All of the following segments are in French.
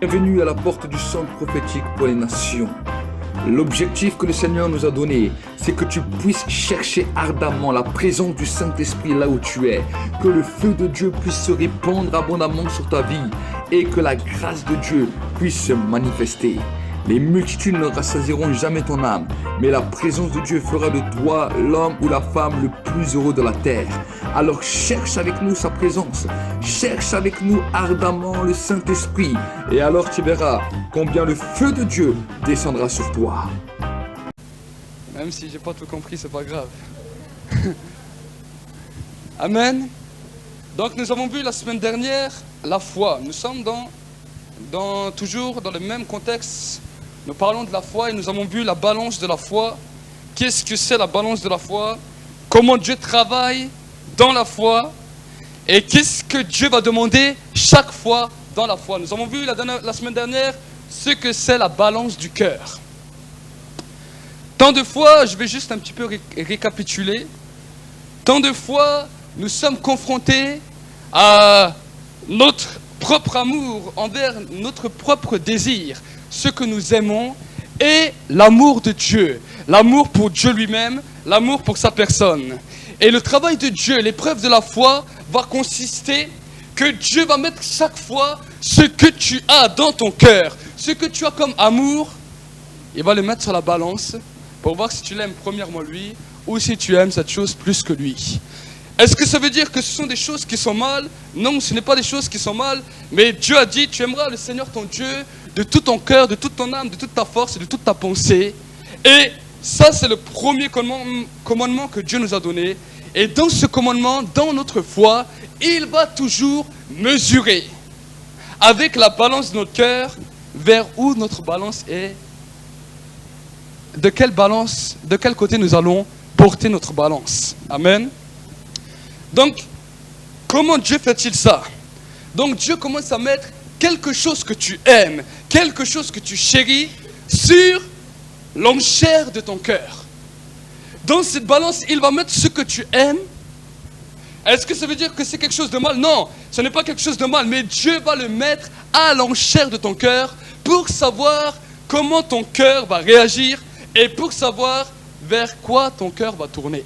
Bienvenue à la porte du centre prophétique pour les nations. L'objectif que le Seigneur nous a donné, c'est que tu puisses chercher ardemment la présence du Saint-Esprit là où tu es, que le feu de Dieu puisse se répandre abondamment sur ta vie et que la grâce de Dieu puisse se manifester. Les multitudes ne rassasieront jamais ton âme, mais la présence de Dieu fera de toi l'homme ou la femme le plus heureux de la terre. Alors cherche avec nous sa présence, cherche avec nous ardemment le Saint-Esprit, et alors tu verras combien le feu de Dieu descendra sur toi. Même si j'ai pas tout compris, c'est pas grave. Amen. Donc nous avons vu la semaine dernière la foi. Nous sommes toujours dans le même contexte. Nous parlons de la foi et nous avons vu la balance de la foi. Qu'est-ce que c'est la balance de la foi? Comment Dieu travaille dans la foi? Et qu'est-ce que Dieu va demander chaque fois dans la foi? Nous avons vu la semaine dernière ce que c'est la balance du cœur. Tant de fois, je vais juste un petit peu récapituler. Tant de fois, nous sommes confrontés à notre propre amour envers notre propre désir, ce que nous aimons, et l'amour de Dieu, l'amour pour Dieu lui-même, l'amour pour sa personne. Et le travail de Dieu, l'épreuve de la foi, va consister que Dieu va mettre chaque fois ce que tu as dans ton cœur, ce que tu as comme amour, il va le mettre sur la balance pour voir si tu l'aimes premièrement lui ou si tu aimes cette chose plus que lui. Est-ce que ça veut dire que ce sont des choses qui sont mal? Non, ce n'est pas des choses qui sont mal, mais Dieu a dit, tu aimeras le Seigneur ton Dieu de tout ton cœur, de toute ton âme, de toute ta force et de toute ta pensée. Et ça, c'est le premier commandement que Dieu nous a donné. Et dans ce commandement, dans notre foi, il va toujours mesurer avec la balance de notre cœur vers où notre balance est. De quel côté nous allons porter notre balance. Amen. Donc, comment Dieu fait-il ça? Donc Dieu commence à mettre quelque chose que tu aimes, quelque chose que tu chéris sur l'enchère de ton cœur. Dans cette balance, il va mettre ce que tu aimes. Est-ce que ça veut dire que c'est quelque chose de mal? Non, ce n'est pas quelque chose de mal, mais Dieu va le mettre à l'enchère de ton cœur pour savoir comment ton cœur va réagir et pour savoir vers quoi ton cœur va tourner.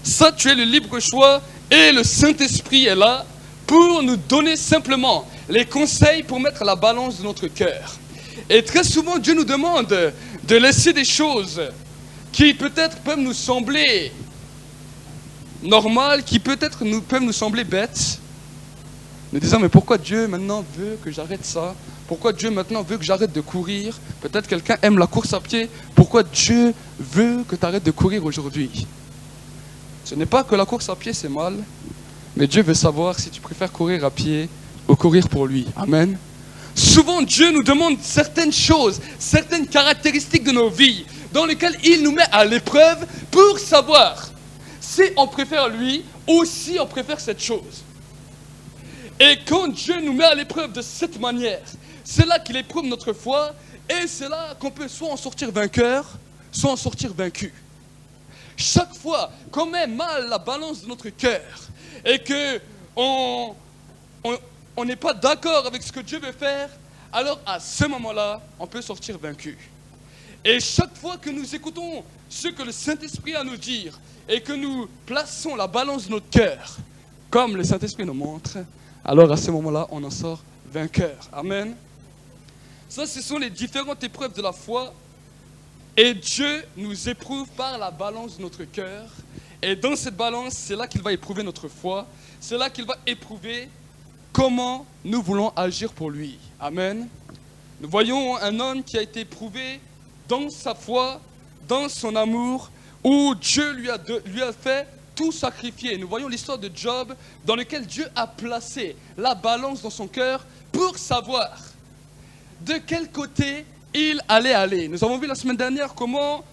Ça, tu es le libre choix et le Saint-Esprit est là pour nous donner simplement les conseils pour mettre la balance de notre cœur. Et très souvent, Dieu nous demande de laisser des choses qui peut-être peuvent nous sembler normales, qui peut-être peuvent nous sembler bêtes. Nous disons, mais pourquoi Dieu maintenant veut que j'arrête ça? Pourquoi Dieu maintenant veut que j'arrête de courir? Peut-être quelqu'un aime la course à pied. Pourquoi Dieu veut que tu arrêtes de courir aujourd'hui? Ce n'est pas que la course à pied c'est mal, mais Dieu veut savoir si tu préfères courir à pied ou courir pour lui. Amen. Souvent Dieu nous demande certaines choses, certaines caractéristiques de nos vies, dans lesquelles il nous met à l'épreuve pour savoir si on préfère lui ou si on préfère cette chose. Et quand Dieu nous met à l'épreuve de cette manière, c'est là qu'il éprouve notre foi et c'est là qu'on peut soit en sortir vainqueur, soit en sortir vaincu. Chaque fois qu'on met mal la balance de notre cœur et qu'on n'est pas d'accord avec ce que Dieu veut faire, alors à ce moment-là, on peut sortir vaincu. Et chaque fois que nous écoutons ce que le Saint-Esprit a à nous dire et que nous plaçons la balance de notre cœur, comme le Saint-Esprit nous montre, alors à ce moment-là, on en sort vainqueur. Amen. Ça, ce sont les différentes épreuves de la foi. Et Dieu nous éprouve par la balance de notre cœur. Et dans cette balance, c'est là qu'il va éprouver notre foi. C'est là qu'il va éprouver comment nous voulons agir pour lui. Amen. Nous voyons un homme qui a été éprouvé dans sa foi, dans son amour, où Dieu lui a fait tout sacrifier. Nous voyons l'histoire de Job dans laquelle Dieu a placé la balance dans son cœur pour savoir de quel côté il allait aller. Nous avons vu la semaine dernière comment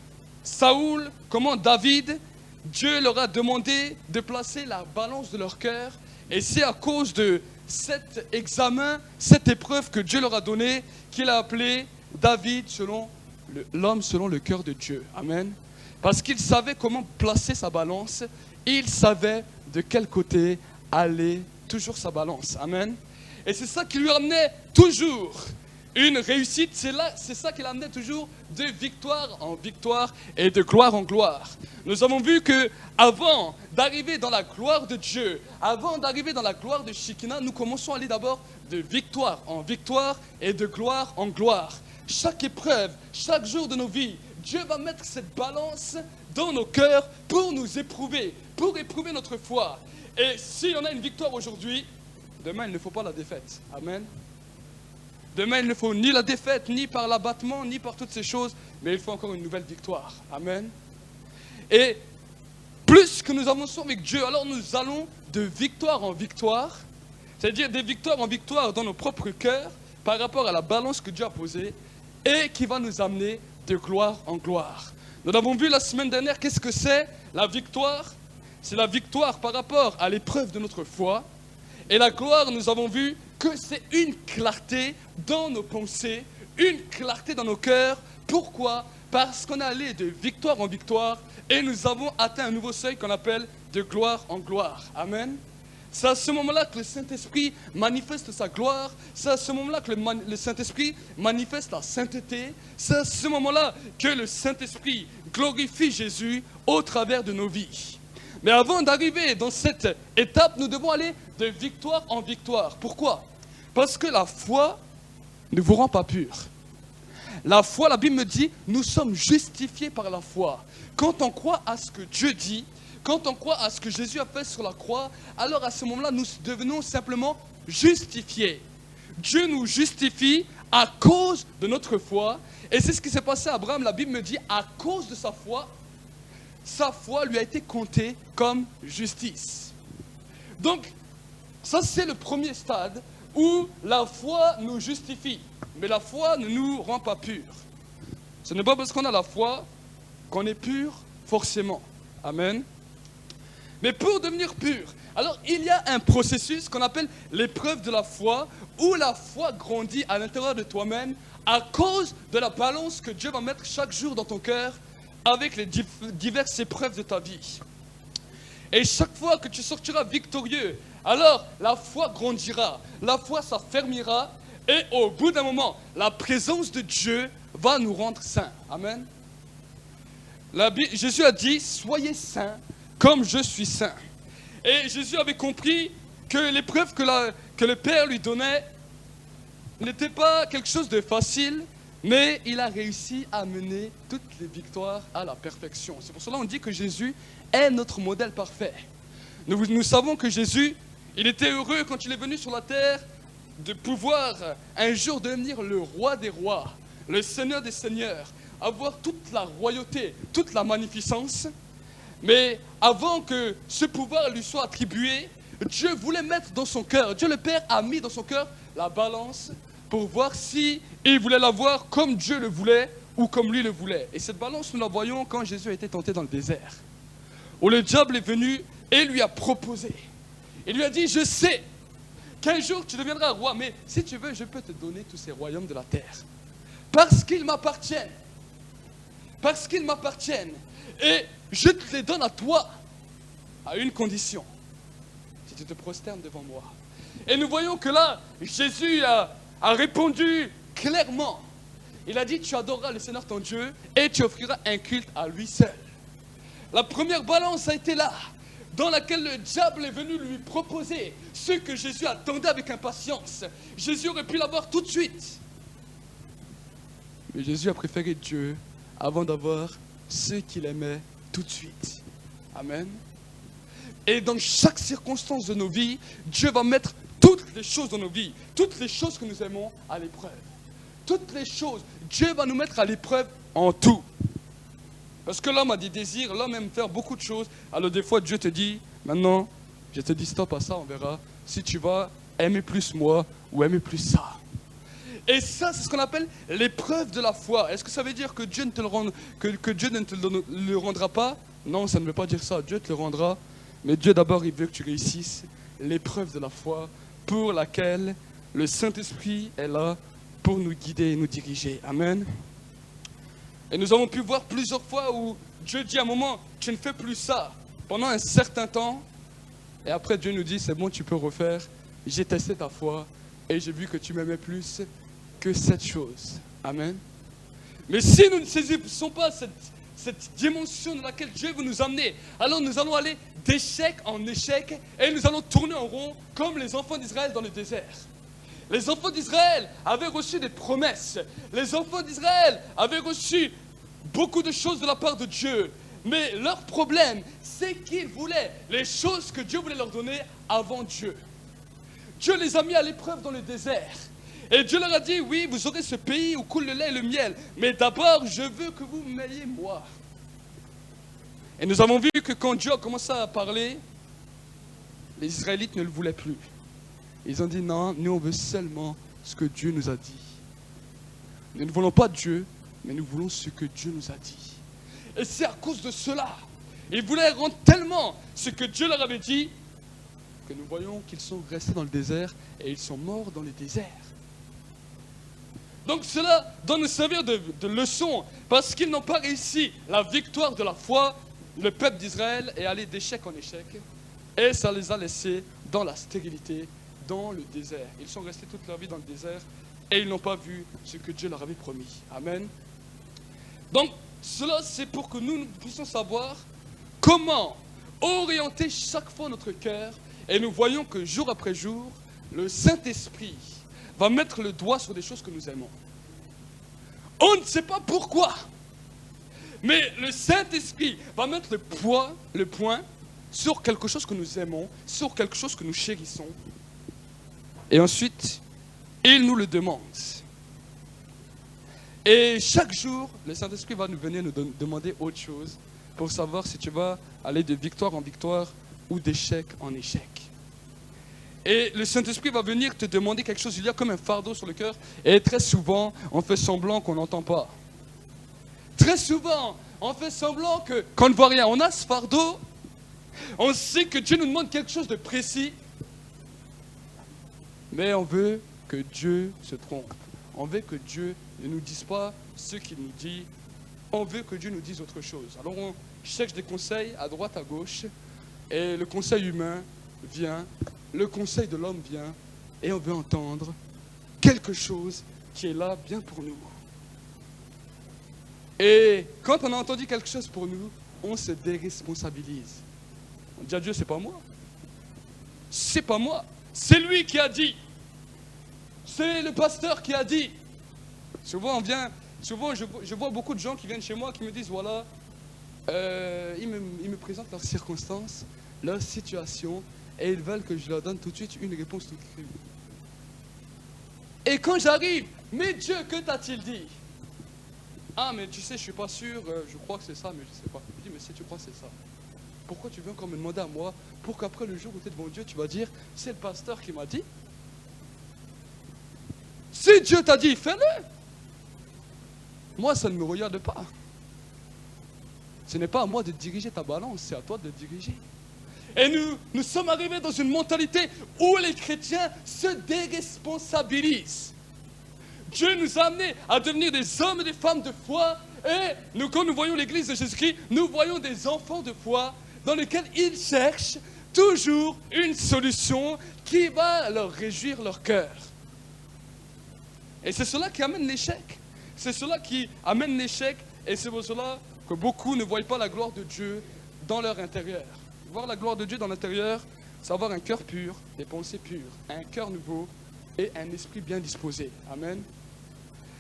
Saoul, comment David, Dieu leur a demandé de placer la balance de leur cœur. Et c'est à cause de cet examen, cette épreuve que Dieu leur a donnée, qu'il a appelé David l'homme selon le cœur de Dieu. Amen. Parce qu'il savait comment placer sa balance, il savait de quel côté allait toujours sa balance. Amen. Et c'est ça qui lui ramenait toujours une réussite, c'est ça qui l'amenait toujours de victoire en victoire et de gloire en gloire. Nous avons vu que avant d'arriver dans la gloire de Dieu, avant d'arriver dans la gloire de Shekinah, nous commençons à aller d'abord de victoire en victoire et de gloire en gloire. Chaque épreuve, chaque jour de nos vies, Dieu va mettre cette balance dans nos cœurs pour nous éprouver, pour éprouver notre foi. Et si on a une victoire aujourd'hui, demain il ne faut pas la défaite. Amen. Demain il ne faut ni la défaite, ni par l'abattement, ni par toutes ces choses, mais il faut encore une nouvelle victoire. Amen. Et plus que nous avançons avec Dieu, alors nous allons de victoire en victoire, c'est-à-dire des victoires en victoire dans nos propres cœurs par rapport à la balance que Dieu a posée et qui va nous amener de gloire en gloire. Nous avons vu la semaine dernière qu'est-ce que c'est la victoire. C'est la victoire par rapport à l'épreuve de notre foi. Et la gloire, nous avons vu que c'est une clarté dans nos pensées, une clarté dans nos cœurs. Pourquoi? Parce qu'on est allé de victoire en victoire et nous avons atteint un nouveau seuil qu'on appelle de gloire en gloire. Amen. C'est à ce moment-là que le Saint-Esprit manifeste sa gloire. C'est à ce moment-là que le Saint-Esprit manifeste la sainteté. C'est à ce moment-là que le Saint-Esprit glorifie Jésus au travers de nos vies. Mais avant d'arriver dans cette étape, nous devons aller de victoire en victoire. Pourquoi? Parce que la foi ne vous rend pas pur. La foi, la Bible me dit, nous sommes justifiés par la foi. Quand on croit à ce que Dieu dit, quand on croit à ce que Jésus a fait sur la croix, alors à ce moment-là, nous devenons simplement justifiés. Dieu nous justifie à cause de notre foi. Et c'est ce qui s'est passé à Abraham. La Bible me dit, à cause de sa foi lui a été comptée comme justice. Donc, ça c'est le premier stade où la foi nous justifie. Mais la foi ne nous rend pas purs. Ce n'est pas parce qu'on a la foi qu'on est pur forcément. Amen. Mais pour devenir pur, alors il y a un processus qu'on appelle l'épreuve de la foi, où la foi grandit à l'intérieur de toi-même à cause de la balance que Dieu va mettre chaque jour dans ton cœur avec les diverses épreuves de ta vie. Et chaque fois que tu sortiras victorieux, alors la foi grandira, la foi s'affermira, et au bout d'un moment, la présence de Dieu va nous rendre saints. Amen. Jésus a dit, soyez saints comme je suis saint. Et Jésus avait compris que l'épreuve que le Père lui donnait n'était pas quelque chose de facile, mais il a réussi à mener toutes les victoires à la perfection. C'est pour cela qu'on dit que Jésus est notre modèle parfait. Nous savons que Jésus, il était heureux quand il est venu sur la terre de pouvoir un jour devenir le roi des rois, le Seigneur des seigneurs, avoir toute la royauté, toute la magnificence. Mais avant que ce pouvoir lui soit attribué, Dieu voulait mettre dans son cœur, Dieu le Père a mis dans son cœur la balance pour voir si il voulait l'avoir comme Dieu le voulait ou comme lui le voulait. Et cette balance, nous la voyons quand Jésus a été tenté dans le désert, où le diable est venu et lui a proposé. Il lui a dit, je sais qu'un jour tu deviendras roi, mais si tu veux, je peux te donner tous ces royaumes de la terre. Parce qu'ils m'appartiennent. Parce qu'ils m'appartiennent. Et je te les donne à toi, à une condition. Si tu te prosternes devant moi. Et nous voyons que là, Jésus a répondu clairement. Il a dit, tu adoreras le Seigneur ton Dieu et tu offriras un culte à lui seul. La première balance a été là, dans laquelle le diable est venu lui proposer ce que Jésus attendait avec impatience. Jésus aurait pu l'avoir tout de suite. Mais Jésus a préféré Dieu avant d'avoir ce qu'il aimait tout de suite. Amen. Et dans chaque circonstance de nos vies, Dieu va mettre toutes les choses dans nos vies, toutes les choses que nous aimons à l'épreuve. Toutes les choses, Dieu va nous mettre à l'épreuve en tout. Parce que l'homme a des désirs, l'homme aime faire beaucoup de choses. Alors des fois Dieu te dit, maintenant, je te dis stop à ça, on verra si tu vas aimer plus moi ou aimer plus ça. Et ça, c'est ce qu'on appelle l'épreuve de la foi. Est-ce que ça veut dire que Dieu ne te le rendra pas? Non, ça ne veut pas dire ça. Dieu te le rendra. Mais Dieu d'abord, il veut que tu réussisses l'épreuve de la foi pour laquelle le Saint-Esprit est là pour nous guider et nous diriger. Amen. Et nous avons pu voir plusieurs fois où Dieu dit à un moment, tu ne fais plus ça pendant un certain temps. Et après Dieu nous dit, c'est bon, tu peux refaire. J'ai testé ta foi et j'ai vu que tu m'aimais plus. que cette chose. Amen. Mais si nous ne saisissons pas cette dimension dans laquelle Dieu veut nous amener, alors nous allons aller d'échec en échec et nous allons tourner en rond comme les enfants d'Israël dans le désert. Les enfants d'Israël avaient reçu des promesses. Les enfants d'Israël avaient reçu beaucoup de choses de la part de Dieu. Mais leur problème, c'est qu'ils voulaient les choses que Dieu voulait leur donner avant Dieu. Dieu les a mis à l'épreuve dans le désert. Et Dieu leur a dit, oui, vous aurez ce pays où coule le lait et le miel. Mais d'abord, je veux que vous m'ayez moi. Et nous avons vu que quand Dieu a commencé à parler, les Israélites ne le voulaient plus. Ils ont dit, non, nous on veut seulement ce que Dieu nous a dit. Nous ne voulons pas Dieu, mais nous voulons ce que Dieu nous a dit. Et c'est à cause de cela. Ils voulaient rendre tellement ce que Dieu leur avait dit, que nous voyons qu'ils sont restés dans le désert et ils sont morts dans le désert. Donc cela doit nous servir de leçon, parce qu'ils n'ont pas réussi la victoire de la foi. Le peuple d'Israël est allé d'échec en échec, et ça les a laissés dans la stérilité, dans le désert. Ils sont restés toute leur vie dans le désert, et ils n'ont pas vu ce que Dieu leur avait promis. Amen. Donc cela c'est pour que nous puissions savoir comment orienter chaque fois notre cœur, et nous voyons que jour après jour, le Saint-Esprit va mettre le doigt sur des choses que nous aimons. On ne sait pas pourquoi, mais le Saint-Esprit va mettre le point sur quelque chose que nous aimons, sur quelque chose que nous chérissons. Et ensuite, il nous le demande. Et chaque jour, le Saint-Esprit va venir nous demander autre chose pour savoir si tu vas aller de victoire en victoire ou d'échec en échec. Et le Saint-Esprit va venir te demander quelque chose. Il y a comme un fardeau sur le cœur. Et très souvent, on fait semblant qu'on n'entend pas. Très souvent, on fait semblant qu'on ne voit rien. On a ce fardeau. On sait que Dieu nous demande quelque chose de précis. Mais on veut que Dieu se trompe. On veut que Dieu ne nous dise pas ce qu'il nous dit. On veut que Dieu nous dise autre chose. Alors on cherche des conseils à droite, à gauche. Et le conseil humain vient. Le conseil de l'homme vient et on veut entendre quelque chose qui est là bien pour nous. Et quand on a entendu quelque chose pour nous, on se déresponsabilise. On dit à Dieu, c'est pas moi. C'est pas moi. C'est lui qui a dit. C'est le pasteur qui a dit. Souvent je vois beaucoup de gens qui viennent chez moi qui me disent, voilà, ils me présentent leurs circonstances, leur situation, et ils veulent que je leur donne tout de suite une réponse toute crue. Et quand j'arrive, mais Dieu, que t'a-t-il dit? Ah, mais tu sais, je suis pas sûr, je crois que c'est ça, mais je sais pas. Je dis, mais si tu crois que c'est ça, pourquoi tu veux encore me demander à moi, pour qu'après le jour où tu es devant Dieu, tu vas dire, c'est le pasteur qui m'a dit? Si Dieu t'a dit, fais-le. Moi, ça ne me regarde pas. Ce n'est pas à moi de diriger ta balance, c'est à toi de diriger. Et nous sommes arrivés dans une mentalité où les chrétiens se déresponsabilisent. Dieu nous a amenés à devenir des hommes et des femmes de foi. Et quand nous voyons l'église de Jésus-Christ, nous voyons des enfants de foi dans lesquels ils cherchent toujours une solution qui va leur réjouir leur cœur. Et c'est cela qui amène l'échec. C'est cela qui amène l'échec. Et c'est pour cela que beaucoup ne voient pas la gloire de Dieu dans leur intérieur. Voir la gloire de Dieu dans l'intérieur, c'est avoir un cœur pur, des pensées pures, un cœur nouveau et un esprit bien disposé. Amen.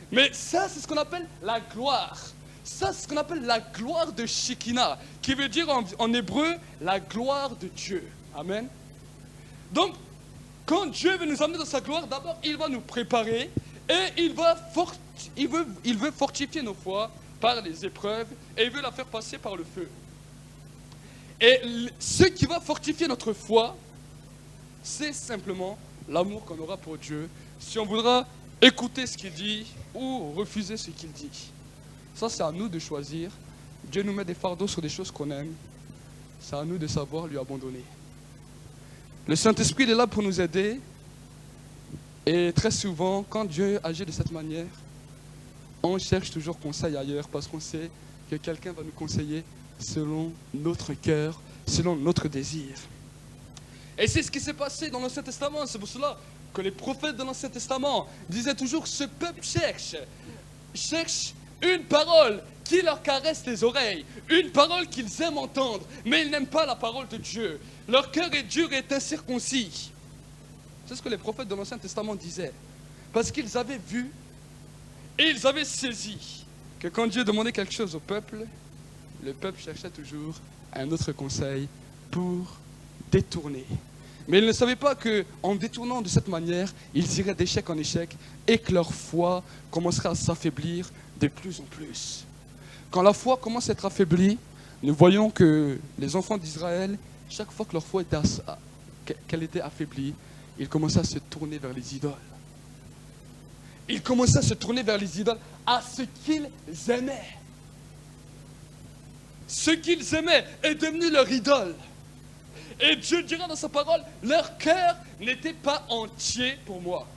Mais ça, c'est ce qu'on appelle la gloire. Ça, c'est ce qu'on appelle la gloire de Shekinah, qui veut dire en hébreu la gloire de Dieu. Amen. Donc, quand Dieu veut nous amener dans sa gloire, d'abord, il va nous préparer et il veut fortifier nos foi par les épreuves et il veut la faire passer par le feu. Et ce qui va fortifier notre foi, c'est simplement l'amour qu'on aura pour Dieu. Si on voudra écouter ce qu'il dit ou refuser ce qu'il dit. Ça, c'est à nous de choisir. Dieu nous met des fardeaux sur des choses qu'on aime. C'est à nous de savoir lui abandonner. Le Saint-Esprit il est là pour nous aider. Et très souvent, quand Dieu agit de cette manière, on cherche toujours conseil ailleurs parce qu'on sait que quelqu'un va nous conseiller selon notre cœur, selon notre désir. Et c'est ce qui s'est passé dans l'Ancien Testament. C'est pour cela, que les prophètes de l'Ancien Testament disaient toujours, ce peuple cherche une parole qui leur caresse les oreilles, une parole qu'ils aiment entendre, mais ils n'aiment pas la parole de Dieu. Leur cœur est dur et est incirconcis. C'est ce que les prophètes de l'Ancien Testament disaient. Parce qu'ils avaient vu et ils avaient saisi que quand Dieu demandait quelque chose au peuple, le peuple cherchait toujours un autre conseil pour détourner. Mais ils ne savaient pas qu'en détournant de cette manière, ils iraient d'échec en échec et que leur foi commencerait à s'affaiblir de plus en plus. Quand la foi commence à être affaiblie, nous voyons que les enfants d'Israël, chaque fois que leur foi qu'elle était affaiblie, ils commençaient à se tourner vers les idoles. Ils commençaient à se tourner vers les idoles, à ce qu'ils aimaient. Ce qu'ils aimaient est devenu leur idole. Et Dieu dira dans sa parole, leur cœur n'était pas entier pour moi.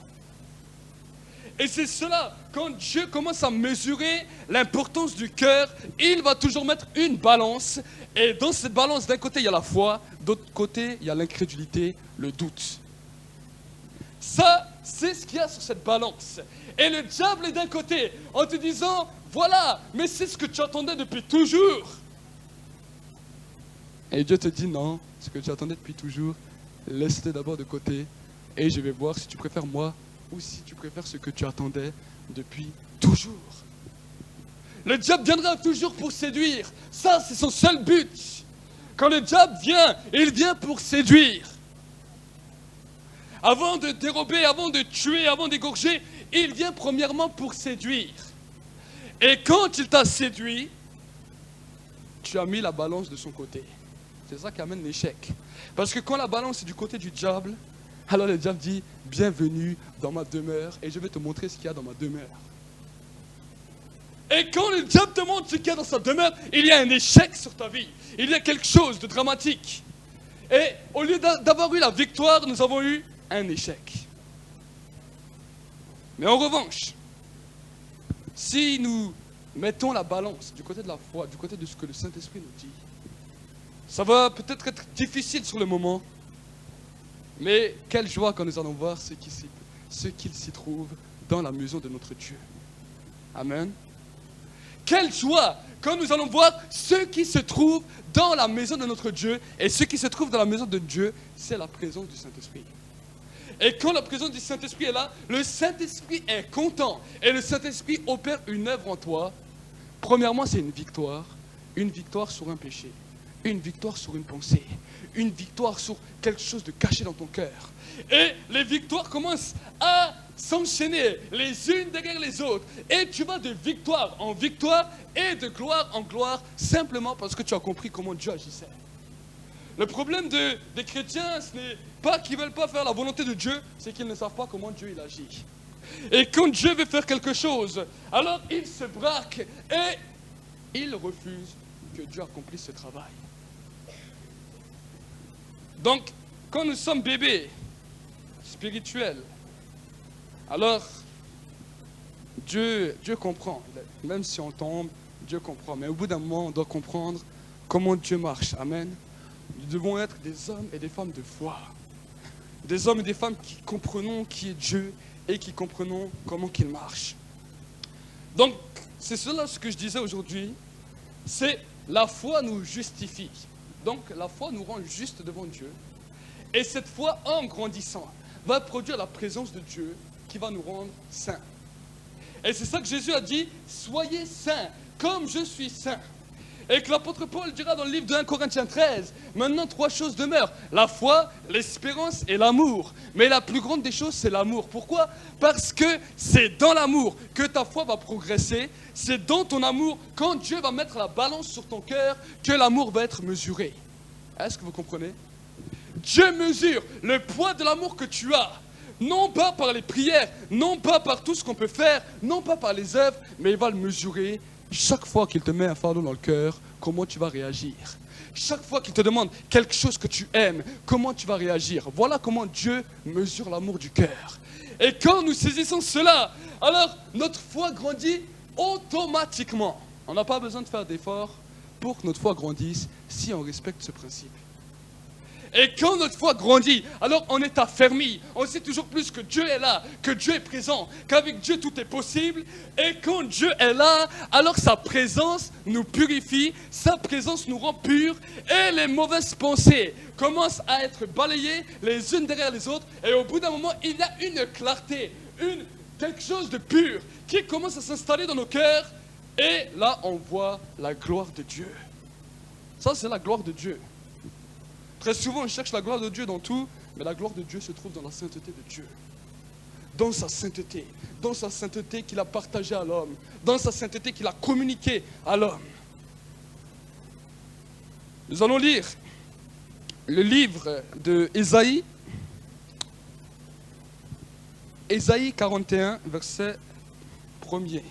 Et c'est cela, quand Dieu commence à mesurer l'importance du cœur, il va toujours mettre une balance. Et dans cette balance, d'un côté, il y a la foi, d'autre côté, il y a l'incrédulité, le doute. Ça, c'est ce qu'il y a sur cette balance. Et le diable est d'un côté, en te disant, voilà, mais c'est ce que tu attendais depuis toujours. Et Dieu te dit, non, ce que tu attendais depuis toujours, laisse-le d'abord de côté, et je vais voir si tu préfères moi, ou si tu préfères ce que tu attendais depuis toujours. Le diable viendra toujours pour séduire. Ça, c'est son seul but. Quand le diable vient, il vient pour séduire. Avant de dérober, avant de tuer, avant d'égorger, il vient premièrement pour séduire. Et quand il t'a séduit, tu as mis la balance de son côté. C'est ça qui amène l'échec. Parce que quand la balance est du côté du diable, alors le diable dit, bienvenue dans ma demeure et je vais te montrer ce qu'il y a dans ma demeure. Et quand le diable te montre ce qu'il y a dans sa demeure, il y a un échec sur ta vie. Il y a quelque chose de dramatique. Et au lieu d'avoir eu la victoire, nous avons eu un échec. Mais en revanche, si nous mettons la balance du côté de la foi, du côté de ce que le Saint-Esprit nous dit, ça va peut-être être difficile sur le moment, mais quelle joie quand nous allons voir ce qu'il s'y trouve dans la maison de notre Dieu. Amen. Quelle joie quand nous allons voir ce qui se trouve dans la maison de notre Dieu. Et ce qui se trouve dans la maison de Dieu, c'est la présence du Saint-Esprit. Et quand la présence du Saint-Esprit est là, le Saint-Esprit est content. Et le Saint-Esprit opère une œuvre en toi. Premièrement, c'est une victoire sur un péché. Une victoire sur une pensée, une victoire sur quelque chose de caché dans ton cœur. Et les victoires commencent à s'enchaîner les unes derrière les autres. Et tu vas de victoire en victoire et de gloire en gloire, simplement parce que tu as compris comment Dieu agissait. Le problème des chrétiens, ce n'est pas qu'ils ne veulent pas faire la volonté de Dieu, c'est qu'ils ne savent pas comment Dieu il agit. Et quand Dieu veut faire quelque chose, alors ils se braquent et ils refusent que Dieu accomplisse ce travail. Donc, quand nous sommes bébés spirituels, alors Dieu comprend. Même si on tombe, Dieu comprend. Mais au bout d'un moment, on doit comprendre comment Dieu marche. Amen. Nous devons être des hommes et des femmes de foi. Des hommes et des femmes qui comprenons qui est Dieu et qui comprenons comment qu'il marche. Donc, c'est cela ce que je disais aujourd'hui. C'est la foi nous justifie. Donc la foi nous rend juste devant Dieu. Et cette foi, en grandissant, va produire la présence de Dieu qui va nous rendre saints. Et c'est ça que Jésus a dit, soyez saints comme je suis saint. Et que l'apôtre Paul dira dans le livre de 1 Corinthiens 13, maintenant 3 choses demeurent, la foi, l'espérance et l'amour. Mais la plus grande des choses, c'est l'amour. Pourquoi ? Parce que c'est dans l'amour que ta foi va progresser. C'est dans ton amour, quand Dieu va mettre la balance sur ton cœur, que l'amour va être mesuré. Est-ce que vous comprenez ? Dieu mesure le poids de l'amour que tu as. Non pas par les prières, non pas par tout ce qu'on peut faire, non pas par les œuvres, mais il va le mesurer. Chaque fois qu'il te met un fardeau dans le cœur, comment tu vas réagir ? Chaque fois qu'il te demande quelque chose que tu aimes, comment tu vas réagir ? Voilà comment Dieu mesure l'amour du cœur. Et quand nous saisissons cela, alors notre foi grandit automatiquement. On n'a pas besoin de faire d'efforts pour que notre foi grandisse si on respecte ce principe. Et quand notre foi grandit, alors on est affermi. On sait toujours plus que Dieu est là, que Dieu est présent, qu'avec Dieu tout est possible. Et quand Dieu est là, alors sa présence nous purifie, sa présence nous rend purs. Et les mauvaises pensées commencent à être balayées les unes derrière les autres. Et au bout d'un moment, il y a une clarté, quelque chose de pur qui commence à s'installer dans nos cœurs. Et là, on voit la gloire de Dieu. Ça, c'est la gloire de Dieu. Très souvent, on cherche la gloire de Dieu dans tout, mais la gloire de Dieu se trouve dans la sainteté de Dieu. Dans sa sainteté qu'il a partagée à l'homme, dans sa sainteté qu'il a communiquée à l'homme. Nous allons lire le livre de Ésaïe, Ésaïe 41, verset 1er.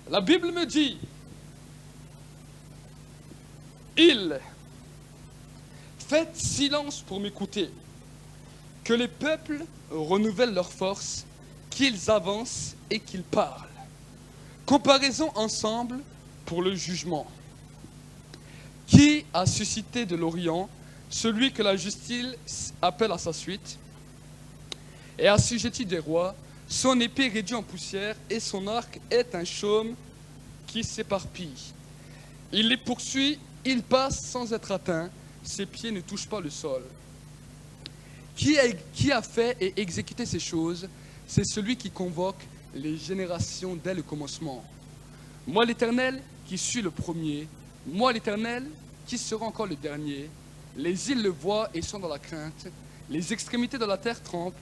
La Bible me dit, faites silence pour m'écouter, que les peuples renouvellent leur force, qu'ils avancent et qu'ils parlent. Comparaison ensemble pour le jugement. Qui a suscité de l'Orient celui que la justice appelle à sa suite et assujetti des rois, son épée réduit en poussière et son arc est un chaume qui s'éparpille. Il les poursuit, il passe sans être atteint, ses pieds ne touchent pas le sol. Qui a fait et exécuté ces choses? C'est celui qui convoque les générations dès le commencement. Moi l'Éternel qui suis le premier, moi l'Éternel qui sera encore le dernier. Les îles le voient et sont dans la crainte, les extrémités de la terre tremblent,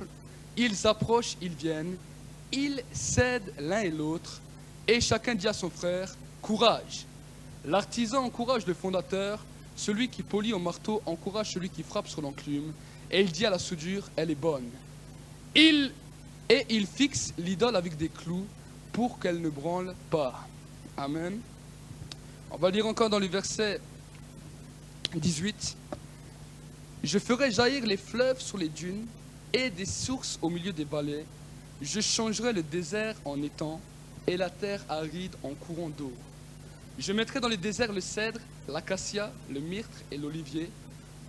ils approchent, ils viennent, ils cèdent l'un et l'autre, et chacun dit à son frère, courage. L'artisan encourage le fondateur, celui qui polit au marteau encourage celui qui frappe sur l'enclume, et il dit à la soudure, elle est bonne. Il fixe l'idole avec des clous pour qu'elle ne branle pas. Amen. On va lire encore dans le verset 18. Je ferai jaillir les fleuves sur les dunes et des sources au milieu des vallées. Je changerai le désert en étang et la terre aride en courant d'eau. Je mettrai dans les déserts le cèdre, l'acacia, le myrte et l'olivier.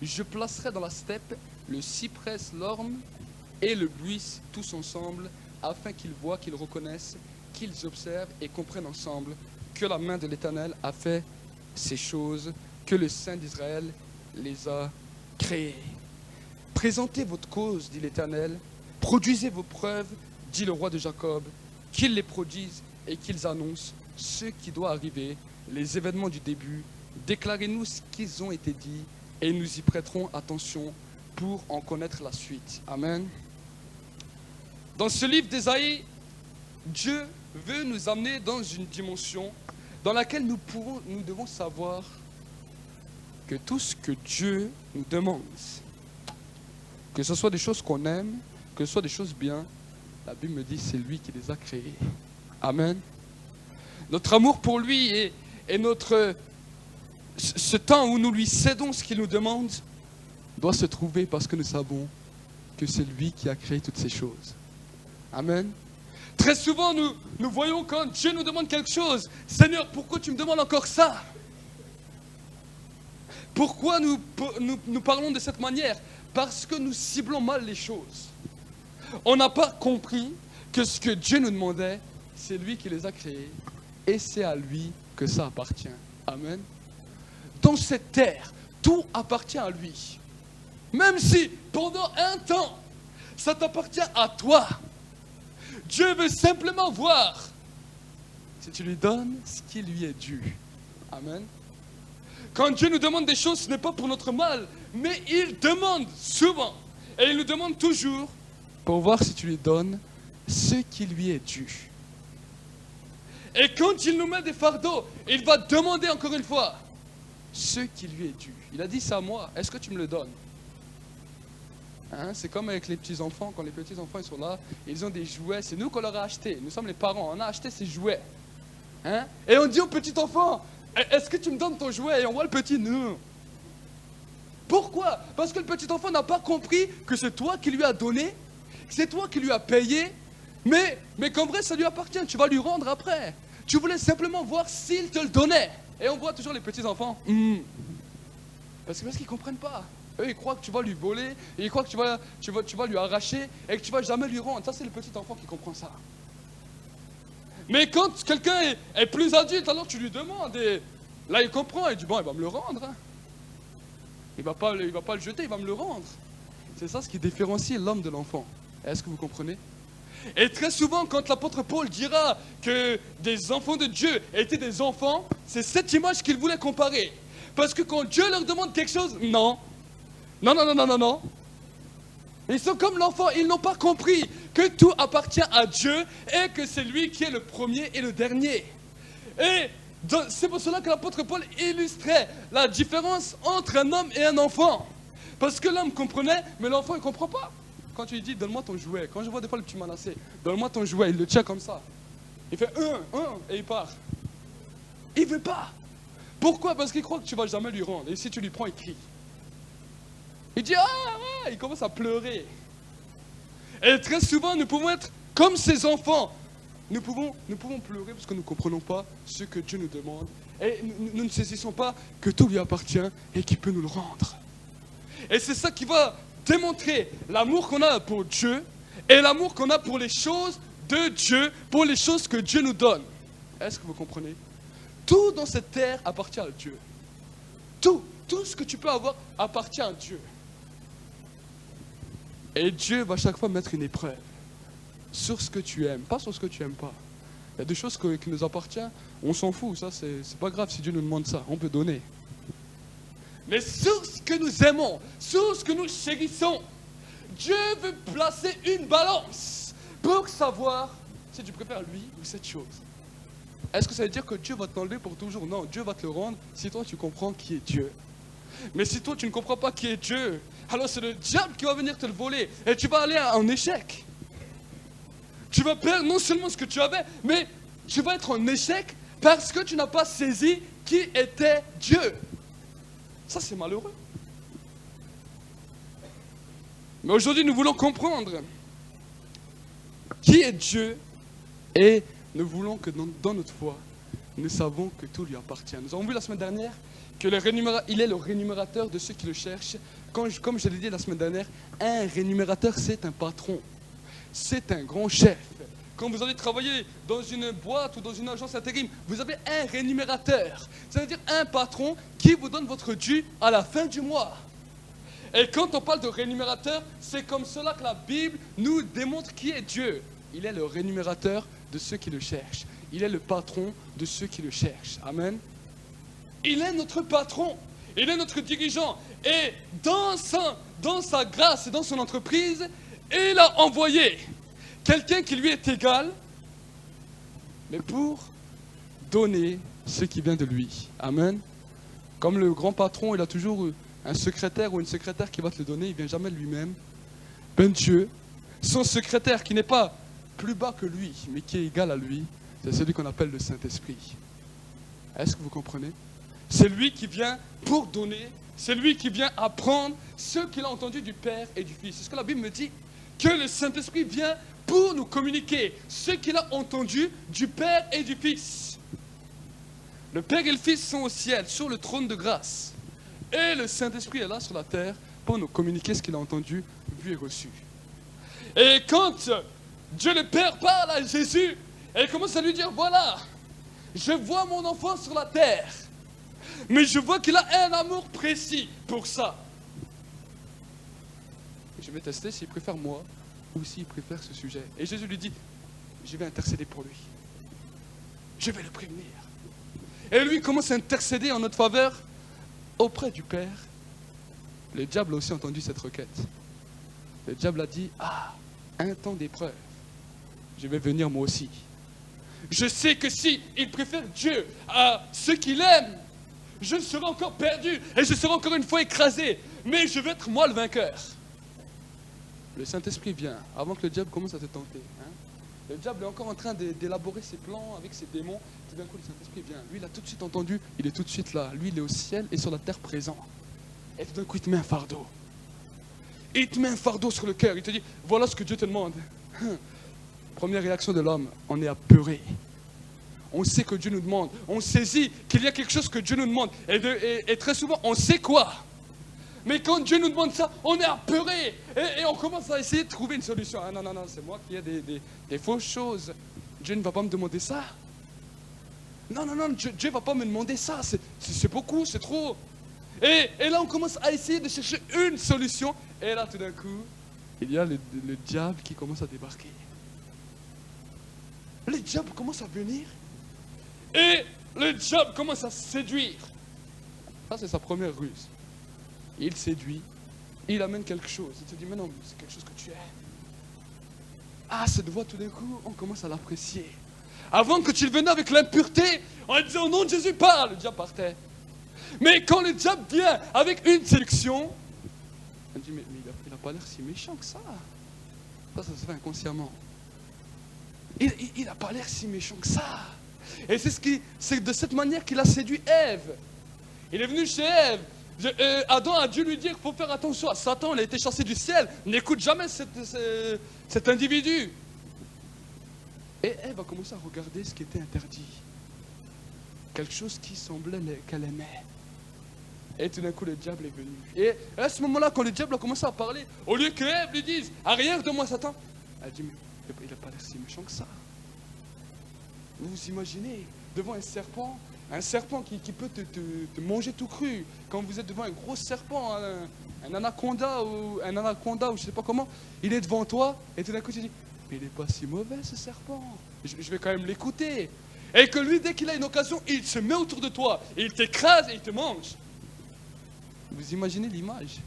Je placerai dans la steppe le cyprès, l'orme et le buis tous ensemble, afin qu'ils voient, qu'ils reconnaissent, qu'ils observent et comprennent ensemble que la main de l'Éternel a fait ces choses, que le Saint d'Israël les a créées. Présentez votre cause, dit l'Éternel, produisez vos preuves, dit le roi de Jacob, qu'ils les produisent et qu'ils annoncent ce qui doit arriver, les événements du début. Déclarez-nous ce qu'ils ont été dit et nous y prêterons attention pour en connaître la suite. Amen. Dans ce livre d'Ésaïe, Dieu veut nous amener dans une dimension dans laquelle nous devons savoir que tout ce que Dieu nous demande, que ce soit des choses qu'on aime, que ce soit des choses bien, la Bible me dit c'est lui qui les a créées. Amen. Notre amour pour lui et ce temps où nous lui cédons ce qu'il nous demande doit se trouver parce que nous savons que c'est lui qui a créé toutes ces choses. Amen. Très souvent, nous voyons quand Dieu nous demande quelque chose, Seigneur, pourquoi tu me demandes encore ça? Pourquoi nous parlons de cette manière? Parce que nous ciblons mal les choses. On n'a pas compris que ce que Dieu nous demandait, c'est lui qui les a créés et c'est à lui que ça appartient. Amen. Dans cette terre, tout appartient à lui. Même si pendant un temps, ça t'appartient à toi. Dieu veut simplement voir si tu lui donnes ce qui lui est dû. Amen. Quand Dieu nous demande des choses, ce n'est pas pour notre mal, mais il demande souvent, et il nous demande toujours, pour voir si tu lui donnes ce qui lui est dû. Et quand il nous met des fardeaux, il va demander encore une fois ce qui lui est dû. Il a dit, c'est à moi, est-ce que tu me le donnes? Hein, c'est comme avec les petits-enfants, quand les petits-enfants ils sont là, ils ont des jouets, c'est nous qu'on leur a acheté, nous sommes les parents, on a acheté ces jouets. Hein? Et on dit au petit-enfant, est-ce que tu me donnes ton jouet? Et on voit le petit, non. Pourquoi? Parce que le petit-enfant n'a pas compris que c'est toi qui lui as donné, c'est toi qui lui as payé, mais qu'en vrai ça lui appartient, tu vas lui rendre après. Tu voulais simplement voir s'il te le donnait. Et on voit toujours les petits enfants. Parce qu'ils ne comprennent pas. Eux, ils croient que tu vas lui voler, et ils croient que tu vas lui arracher, et que tu vas jamais lui rendre. Ça, c'est le petit enfant qui comprend ça. Mais quand quelqu'un est plus adulte, alors tu lui demandes, et là, il comprend, il dit, bon, il va me le rendre. Hein. Il va pas le jeter, il va me le rendre. C'est ça ce qui différencie l'homme de l'enfant. Est-ce que vous comprenez? Et très souvent, quand l'apôtre Paul dira que des enfants de Dieu étaient des enfants, c'est cette image qu'il voulait comparer. Parce que quand Dieu leur demande quelque chose, non. Ils sont comme l'enfant, ils n'ont pas compris que tout appartient à Dieu et que c'est lui qui est le premier et le dernier. Et c'est pour cela que l'apôtre Paul illustrait la différence entre un homme et un enfant. Parce que l'homme comprenait, mais l'enfant il ne comprend pas. Quand tu lui dis, donne-moi ton jouet, quand je vois des fois le petit Manassé, donne-moi ton jouet, il le tient comme ça. Il fait et il part. Il ne veut pas. Pourquoi? Parce qu'il croit que tu ne vas jamais lui rendre. Et si tu lui prends, il crie. Il dit, il commence à pleurer. Et très souvent, nous pouvons être comme ces enfants. Nous pouvons pleurer parce que nous ne comprenons pas ce que Dieu nous demande. Et nous ne saisissons pas que tout lui appartient et qu'il peut nous le rendre. Et c'est ça qui va démontrer l'amour qu'on a pour Dieu et l'amour qu'on a pour les choses de Dieu, pour les choses que Dieu nous donne. Est-ce que vous comprenez? Tout dans cette terre appartient à Dieu. Tout ce que tu peux avoir appartient à Dieu. Et Dieu va chaque fois mettre une épreuve sur ce que tu aimes, pas sur ce que tu n'aimes pas. Il y a des choses qui nous appartiennent, on s'en fout, ça c'est pas grave si Dieu nous demande ça, on peut donner. Mais sur ce que nous aimons, sur ce que nous chérissons, Dieu veut placer une balance pour savoir si tu préfères lui ou cette chose. Est-ce que ça veut dire que Dieu va t'enlever pour toujours? Non, Dieu va te le rendre si toi tu comprends qui est Dieu. Mais si toi tu ne comprends pas qui est Dieu, alors c'est le diable qui va venir te le voler et tu vas aller en échec. Tu vas perdre non seulement ce que tu avais, mais tu vas être en échec parce que tu n'as pas saisi qui était Dieu. Ça, c'est malheureux. Mais aujourd'hui, nous voulons comprendre qui est Dieu et nous voulons que dans notre foi, nous savons que tout lui appartient. Nous avons vu la semaine dernière qu'il est le rémunérateur de ceux qui le cherchent. Comme je l'ai dit la semaine dernière, un rémunérateur, c'est un patron. C'est un grand chef. Quand vous allez travailler dans une boîte ou dans une agence intérim, vous avez un rémunérateur. Ça veut dire un patron qui vous donne votre dû à la fin du mois. Et quand on parle de rémunérateur, c'est comme cela que la Bible nous démontre qui est Dieu. Il est le rémunérateur de ceux qui le cherchent. Il est le patron de ceux qui le cherchent. Amen. Il est notre patron. Il est notre dirigeant. Et dans sa grâce et dans son entreprise, il a envoyé quelqu'un qui lui est égal, mais pour donner ce qui vient de lui. Amen. Comme le grand patron, il a toujours un secrétaire ou une secrétaire qui va te le donner, il ne vient jamais de lui-même. Ben Dieu, son secrétaire qui n'est pas plus bas que lui, mais qui est égal à lui, c'est celui qu'on appelle le Saint-Esprit. Est-ce que vous comprenez? C'est lui qui vient pour donner, c'est lui qui vient apprendre ce qu'il a entendu du Père et du Fils. C'est ce que la Bible me dit, que le Saint-Esprit vient pour nous communiquer ce qu'il a entendu du Père et du Fils. Le Père et le Fils sont au ciel, sur le trône de grâce. Et le Saint-Esprit est là sur la terre pour nous communiquer ce qu'il a entendu, vu et reçu. Et quand Dieu le Père parle à Jésus, et il commence à lui dire, voilà, je vois mon enfant sur la terre, mais je vois qu'il a un amour précis pour ça. Je vais tester s'il préfère moi ou s'il préfère ce sujet. Et Jésus lui dit, je vais intercéder pour lui. Je vais le prévenir. Et lui commence à intercéder en notre faveur auprès du Père. Le diable a aussi entendu cette requête. Le diable a dit, un temps d'épreuve, je vais venir moi aussi. Je sais que si il préfère Dieu à ce qu'il aime, je serai encore perdu et je serai encore une fois écrasé. Mais je vais être moi le vainqueur. Le Saint-Esprit vient avant que le diable commence à te tenter. Le diable est encore en train d'élaborer ses plans avec ses démons. Tout d'un coup, le Saint-Esprit vient. Lui, il a tout de suite entendu. Il est tout de suite là. Lui, il est au ciel et sur la terre présent. Et tout d'un coup, il te met un fardeau. Il te met un fardeau sur le cœur. Il te dit, voilà ce que Dieu te demande. Première réaction de l'homme, on est apeuré. on sait que Dieu nous demande. On saisit qu'il y a quelque chose que Dieu nous demande. Et très souvent, on sait quoi. Mais quand Dieu nous demande ça, on est apeuré. Et on commence à essayer de trouver une solution. Ah non, non, non, c'est moi qui ai des fausses choses. Dieu ne va pas me demander ça. Non, non, non, Dieu ne va pas me demander ça. C'est beaucoup, c'est trop. Et là, on commence à essayer de chercher une solution. Et là, tout d'un coup, il y a le diable qui commence à débarquer. Le diable commence à venir. Et le diable commence à séduire. Ça, c'est sa première ruse. Il séduit. Il amène quelque chose. Il te dit, mais non, c'est quelque chose que tu es. Ah, cette voix, tout d'un coup, on commence à l'apprécier. Avant que tu venais avec l'impureté, en disant, au nom de Jésus, parle, le diable partait. Mais quand le diable vient avec une séduction, on dit, mais il n'a pas l'air si méchant que ça. Ça se fait inconsciemment. Il n'a pas l'air si méchant que ça. Et c'est de cette manière qu'il a séduit Ève. Il est venu chez Ève. Adam a dû lui dire qu'il faut faire attention à Satan, il a été chassé du ciel. N'écoute jamais cet individu. Et Ève a commencé à regarder ce qui était interdit. Quelque chose qui semblait qu'elle aimait. Et tout d'un coup, le diable est venu. Et à ce moment-là, quand le diable a commencé à parler, au lieu que Ève lui dise « Arrière de moi, Satan », elle dit « Mais il n'a pas l'air si méchant que ça. » Vous vous imaginez, devant un serpent qui peut te manger tout cru. Quand vous êtes devant un gros serpent, un anaconda ou je ne sais pas comment, il est devant toi et tout d'un coup tu dis, mais il n'est pas si mauvais ce serpent, je vais quand même l'écouter. Et que lui, dès qu'il a une occasion, il se met autour de toi, il t'écrase et il te mange. Vous imaginez l'image.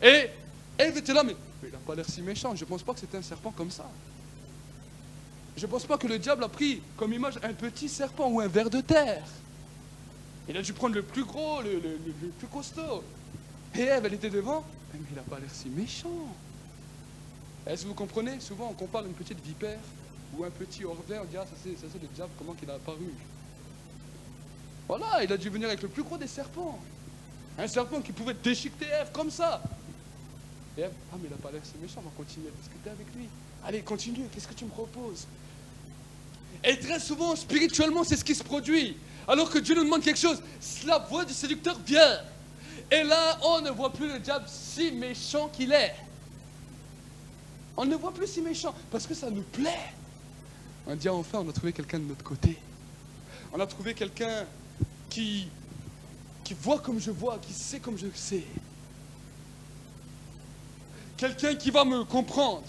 Et Ève était là, mais il n'a pas l'air si méchant, je ne pense pas que c'était un serpent comme ça. Je ne pense pas que le diable a pris comme image un petit serpent ou un ver de terre. Il a dû prendre le plus gros, le plus costaud. Et Ève, elle était devant, mais il n'a pas l'air si méchant. Est-ce que vous comprenez? Souvent, on compare une petite vipère ou un petit orvin, on dit, ah, ça c'est le diable, comment il a apparu. Voilà, il a dû venir avec le plus gros des serpents. Un serpent qui pouvait déchiqueter Ève comme ça. Et Ève, ah, mais il n'a pas l'air si méchant, on va continuer à discuter avec lui. Allez, continue, qu'est-ce que tu me proposes? Et très souvent, spirituellement, c'est ce qui se produit. Alors que Dieu nous demande quelque chose, la voix du séducteur vient. Et là, on ne voit plus le diable si méchant qu'il est. On ne voit plus si méchant, parce que ça nous plaît. On dit, enfin, on a trouvé quelqu'un de notre côté. On a trouvé quelqu'un qui voit comme je vois, qui sait comme je sais. Quelqu'un qui va me comprendre.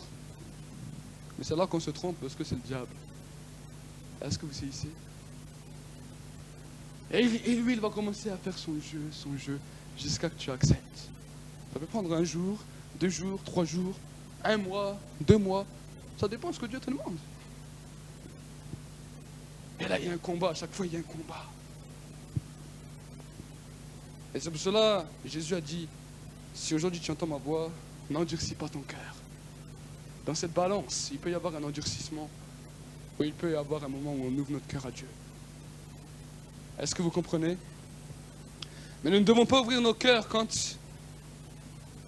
Mais c'est là qu'on se trompe, parce que c'est le diable. Est-ce que vous saisissez? Et lui, il va commencer à faire son jeu, jusqu'à que tu acceptes. Ça peut prendre 1 jour, 2 jours, 3 jours, 1 mois, 2 mois. Ça dépend de ce que Dieu te demande. Et là, il y a un combat. À chaque fois, il y a un combat. Et c'est pour cela, Jésus a dit, si aujourd'hui tu entends ma voix, n'endurcis pas ton cœur. Dans cette balance, il peut y avoir un endurcissement, ou il peut y avoir un moment où on ouvre notre cœur à Dieu. Est-ce que vous comprenez? Mais nous ne devons pas ouvrir nos cœurs quand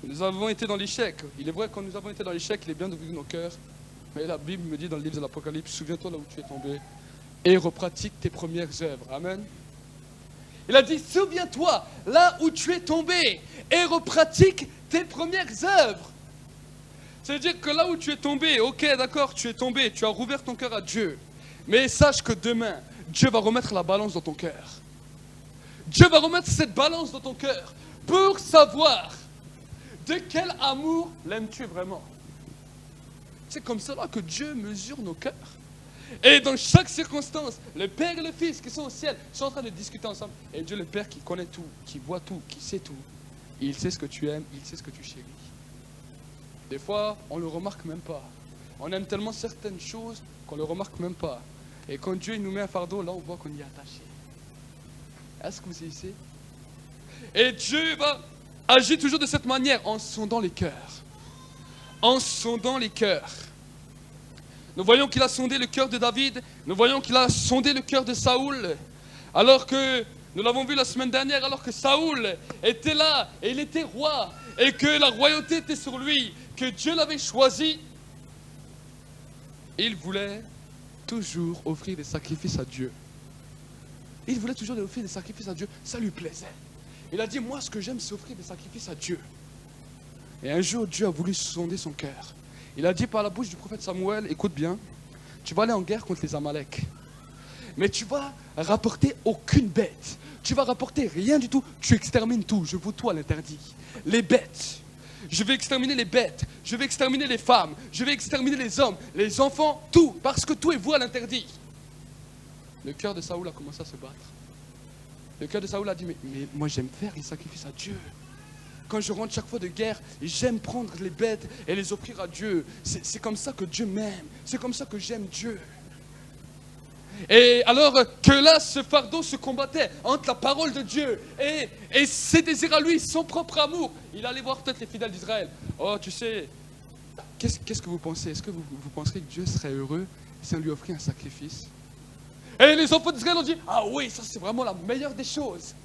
nous avons été dans l'échec. Il est vrai que quand nous avons été dans l'échec, il est bien d'ouvrir nos cœurs. Mais la Bible me dit dans le livre de l'Apocalypse, souviens-toi là où tu es tombé et repratique tes premières œuvres. Amen. Il a dit, souviens-toi là où tu es tombé et repratique tes premières œuvres. C'est-à-dire que là où tu es tombé, ok, d'accord, tu es tombé, tu as rouvert ton cœur à Dieu. Mais sache que demain, Dieu va remettre la balance dans ton cœur. Dieu va remettre cette balance dans ton cœur pour savoir de quel amour l'aimes-tu vraiment. C'est comme cela que Dieu mesure nos cœurs. Et dans chaque circonstance, le Père et le Fils qui sont au ciel sont en train de discuter ensemble. Et Dieu le Père qui connaît tout, qui voit tout, qui sait tout. Il sait ce que tu aimes, il sait ce que tu chéris. Des fois, on ne le remarque même pas. On aime tellement certaines choses qu'on ne le remarque même pas. Et quand Dieu il nous met un fardeau, là on voit qu'on y est attaché. Est-ce que vous saisissez? Et Dieu va agir toujours de cette manière, en sondant les cœurs. En sondant les cœurs. Nous voyons qu'il a sondé le cœur de David, nous voyons qu'il a sondé le cœur de Saoul, alors que, nous l'avons vu la semaine dernière, alors que Saoul était là, et il était roi, et que la royauté était sur lui, que Dieu l'avait choisi, il voulait toujours offrir des sacrifices à Dieu. Il voulait toujours offrir des sacrifices à Dieu. Ça lui plaisait. Il a dit, moi, ce que j'aime, c'est offrir des sacrifices à Dieu. Et un jour, Dieu a voulu sonder son cœur. Il a dit par la bouche du prophète Samuel, écoute bien, tu vas aller en guerre contre les Amaleks. Mais tu vas rapporter aucune bête. Tu vas rapporter rien du tout. Tu extermines tout. Je vous toi l'interdit. Les bêtes. Je vais exterminer les bêtes. Je vais exterminer les femmes. Je vais exterminer les hommes, les enfants, tout. Parce que tout est voué à l'interdit. Le cœur de Saoul a commencé à se battre. Le cœur de Saoul a dit, mais moi j'aime faire les sacrifices à Dieu. Quand je rentre chaque fois de guerre, j'aime prendre les bêtes et les offrir à Dieu. C'est comme ça que Dieu m'aime. C'est comme ça que j'aime Dieu. Et alors que là, ce fardeau se combattait entre la parole de Dieu et ses désirs à lui, son propre amour. Il allait voir peut-être les fidèles d'Israël. Oh, tu sais, qu'est-ce que vous pensez? Est-ce que vous penserez que Dieu serait heureux si on lui offrait un sacrifice? Et les enfants d'Israël ont dit, ah oui, ça c'est vraiment la meilleure des choses.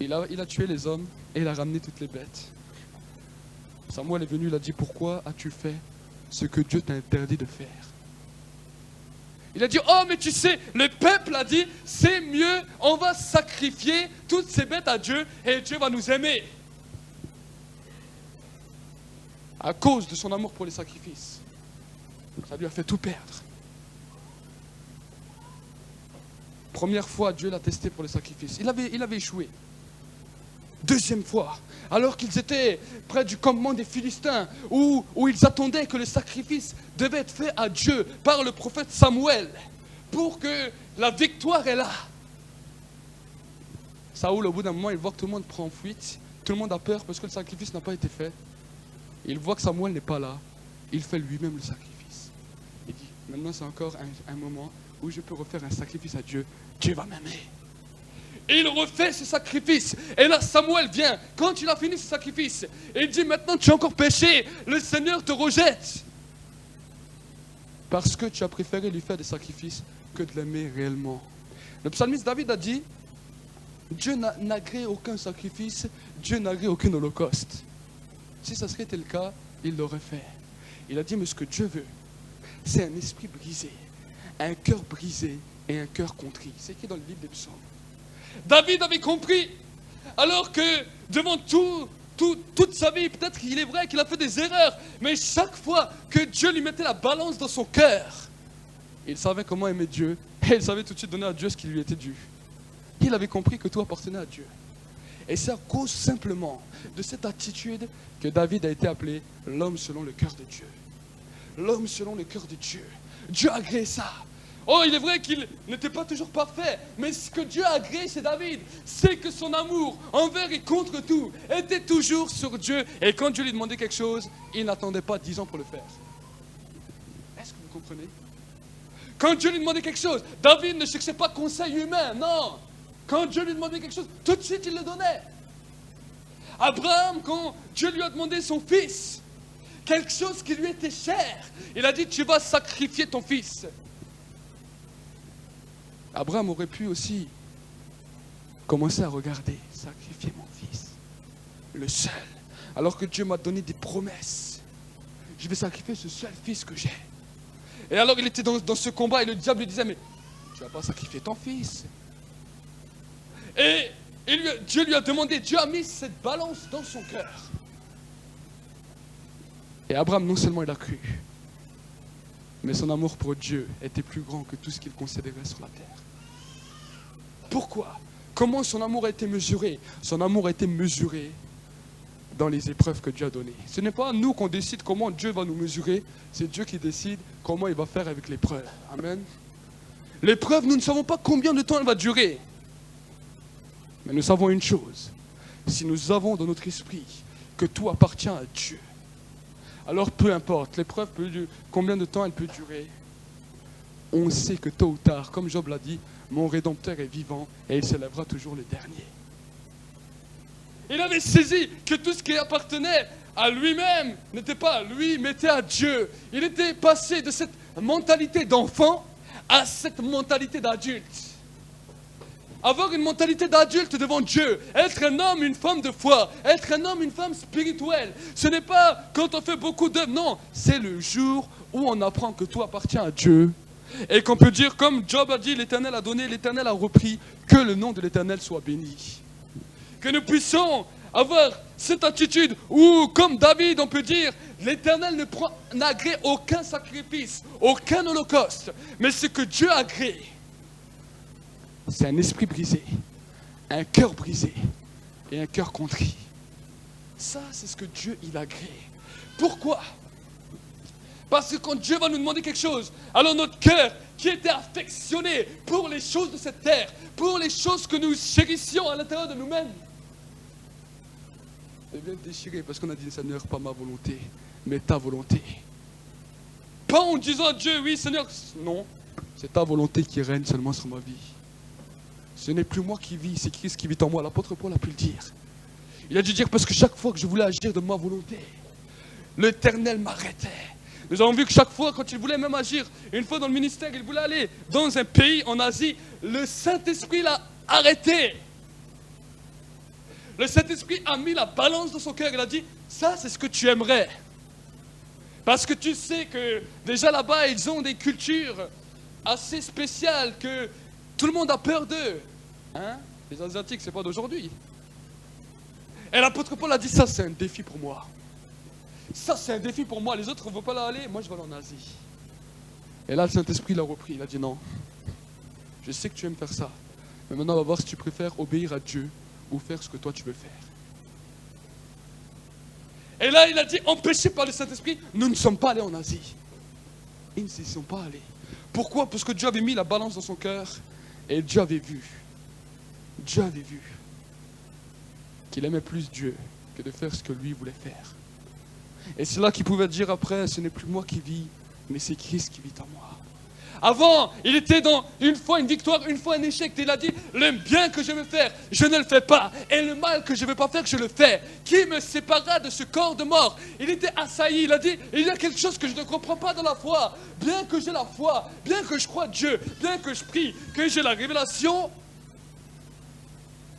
Il a tué les hommes et il a ramené toutes les bêtes. Samuel est venu, il a dit, pourquoi as-tu fait ce que Dieu t'a interdit de faire? Il a dit, oh mais tu sais, le peuple a dit, c'est mieux, on va sacrifier toutes ces bêtes à Dieu et Dieu va nous aimer. À cause de son amour pour les sacrifices, ça lui a fait tout perdre. Première fois, Dieu l'a testé pour les sacrifices. Il avait échoué. Deuxième fois, alors qu'ils étaient près du campement des Philistins, où ils attendaient que le sacrifice devait être fait à Dieu par le prophète Samuel, pour que la victoire est là. Saoul, au bout d'un moment, il voit que tout le monde prend en fuite, tout le monde a peur parce que le sacrifice n'a pas été fait. Il voit que Samuel n'est pas là, il fait lui-même le sacrifice. Il dit, maintenant c'est encore un moment où je peux refaire un sacrifice à Dieu, Dieu va m'aimer. Et il refait ce sacrifice. Et là, Samuel vient. Quand il a fini ce sacrifice, il dit, maintenant tu as encore péché. Le Seigneur te rejette. Parce que tu as préféré lui faire des sacrifices que de l'aimer réellement. Le psalmiste David a dit, Dieu n'agrée aucun sacrifice, Dieu n'agrée aucun holocauste. Si ça serait le cas, il l'aurait fait. Il a dit, mais ce que Dieu veut, c'est un esprit brisé, un cœur brisé et un cœur contrit. C'est écrit dans le livre des psaumes. David avait compris, alors que devant toute sa vie, peut-être qu'il est vrai qu'il a fait des erreurs, mais chaque fois que Dieu lui mettait la balance dans son cœur, il savait comment aimer Dieu, et il savait tout de suite donner à Dieu ce qui lui était dû. Il avait compris que tout appartenait à Dieu. Et c'est à cause simplement de cette attitude que David a été appelé l'homme selon le cœur de Dieu. L'homme selon le cœur de Dieu. Dieu a agréé ça. Oh, il est vrai qu'il n'était pas toujours parfait, mais ce que Dieu a agréé chez David, c'est que son amour envers et contre tout était toujours sur Dieu. Et quand Dieu lui demandait quelque chose, il n'attendait pas 10 ans pour le faire. Est-ce que vous comprenez? Quand Dieu lui demandait quelque chose, David ne cherchait pas conseil humain, non. Quand Dieu lui demandait quelque chose, tout de suite il le donnait. Abraham, quand Dieu lui a demandé son fils, quelque chose qui lui était cher, il a dit, tu vas sacrifier ton fils. Abraham aurait pu aussi commencer à regarder, sacrifier mon fils, le seul, alors que Dieu m'a donné des promesses. Je vais sacrifier ce seul fils que j'ai. Et alors il était dans ce combat et le diable lui disait, mais tu ne vas pas sacrifier ton fils. Et Dieu lui a demandé, Dieu a mis cette balance dans son cœur. Et Abraham, non seulement il a cru, mais son amour pour Dieu était plus grand que tout ce qu'il considérait sur la terre. Pourquoi? Comment son amour a été mesuré? Son amour a été mesuré dans les épreuves que Dieu a données. Ce n'est pas nous qu'on décide comment Dieu va nous mesurer, c'est Dieu qui décide comment il va faire avec l'épreuve. Amen. L'épreuve, nous ne savons pas combien de temps elle va durer. Mais nous savons une chose, si nous avons dans notre esprit que tout appartient à Dieu, alors peu importe, l'épreuve peut durer, combien de temps elle peut durer, on sait que tôt ou tard, comme Job l'a dit, mon Rédempteur est vivant et il s'élèvera toujours le dernier. Il avait saisi que tout ce qui appartenait à lui-même n'était pas à lui, mais était à Dieu. Il était passé de cette mentalité d'enfant à cette mentalité d'adulte. avoir une mentalité d'adulte devant Dieu, être un homme, une femme de foi, être un homme, une femme spirituelle. Ce n'est pas quand on fait beaucoup d'œuvres, non, c'est le jour où on apprend que tout appartient à Dieu. Et qu'on peut dire, comme Job a dit, l'Éternel a donné, l'Éternel a repris, que le nom de l'Éternel soit béni. Que nous puissions avoir cette attitude où, comme David, on peut dire, l'Éternel ne prend n'agrée aucun sacrifice, aucun holocauste, mais ce que Dieu agrée, c'est un esprit brisé, un cœur brisé et un cœur contrit. Ça, c'est ce que Dieu, il agrée. Pourquoi ? Parce que quand Dieu va nous demander quelque chose, alors notre cœur, qui était affectionné pour les choses de cette terre, pour les choses que nous chérissions à l'intérieur de nous-mêmes, devient déchiré parce qu'on a dit, Seigneur, pas ma volonté, mais ta volonté. Pas en disant à Dieu, oui Seigneur, non, c'est ta volonté qui règne seulement sur ma vie. Ce n'est plus moi qui vis, c'est Christ qui vit en moi. L'apôtre Paul a pu le dire. Il a dû dire parce que chaque fois que je voulais agir de ma volonté, l'Éternel m'arrêtait. Nous avons vu que chaque fois, quand il voulait même agir, une fois dans le ministère, il voulait aller dans un pays en Asie, le Saint-Esprit l'a arrêté. Le Saint-Esprit a mis la balance dans son cœur. Il a dit, ça c'est ce que tu aimerais. Parce que tu sais que déjà là-bas, ils ont des cultures assez spéciales que tout le monde a peur d'eux. Hein? Les Asiatiques, c'est pas d'aujourd'hui. Et l'apôtre Paul a dit, ça c'est un défi pour moi. Ça c'est un défi pour moi. Les autres ne vont pas là aller, moi je vais aller en Asie. Et là le Saint-Esprit l'a repris. Il a dit, non, je sais que tu aimes faire ça. Mais maintenant on va voir si tu préfères obéir à Dieu ou faire ce que toi tu veux faire. Et là il a dit, empêchés par le Saint-Esprit, nous ne sommes pas allés en Asie. Ils ne s'y sont pas allés. Pourquoi ? Parce que Dieu avait mis la balance dans son cœur. Et Dieu avait vu qu'il aimait plus Dieu que de faire ce que lui voulait faire. Et c'est là qu'il pouvait dire après, ce n'est plus moi qui vis, mais c'est Christ qui vit en moi. Avant, il était dans une fois une victoire, une fois un échec. Il a dit, le bien que je veux faire, je ne le fais pas. Et le mal que je ne veux pas faire, je le fais. Qui me séparera de ce corps de mort ? Il était assailli, il a dit, il y a quelque chose que je ne comprends pas dans la foi. Bien que j'ai la foi, bien que je croie Dieu, bien que je prie, que j'ai la révélation.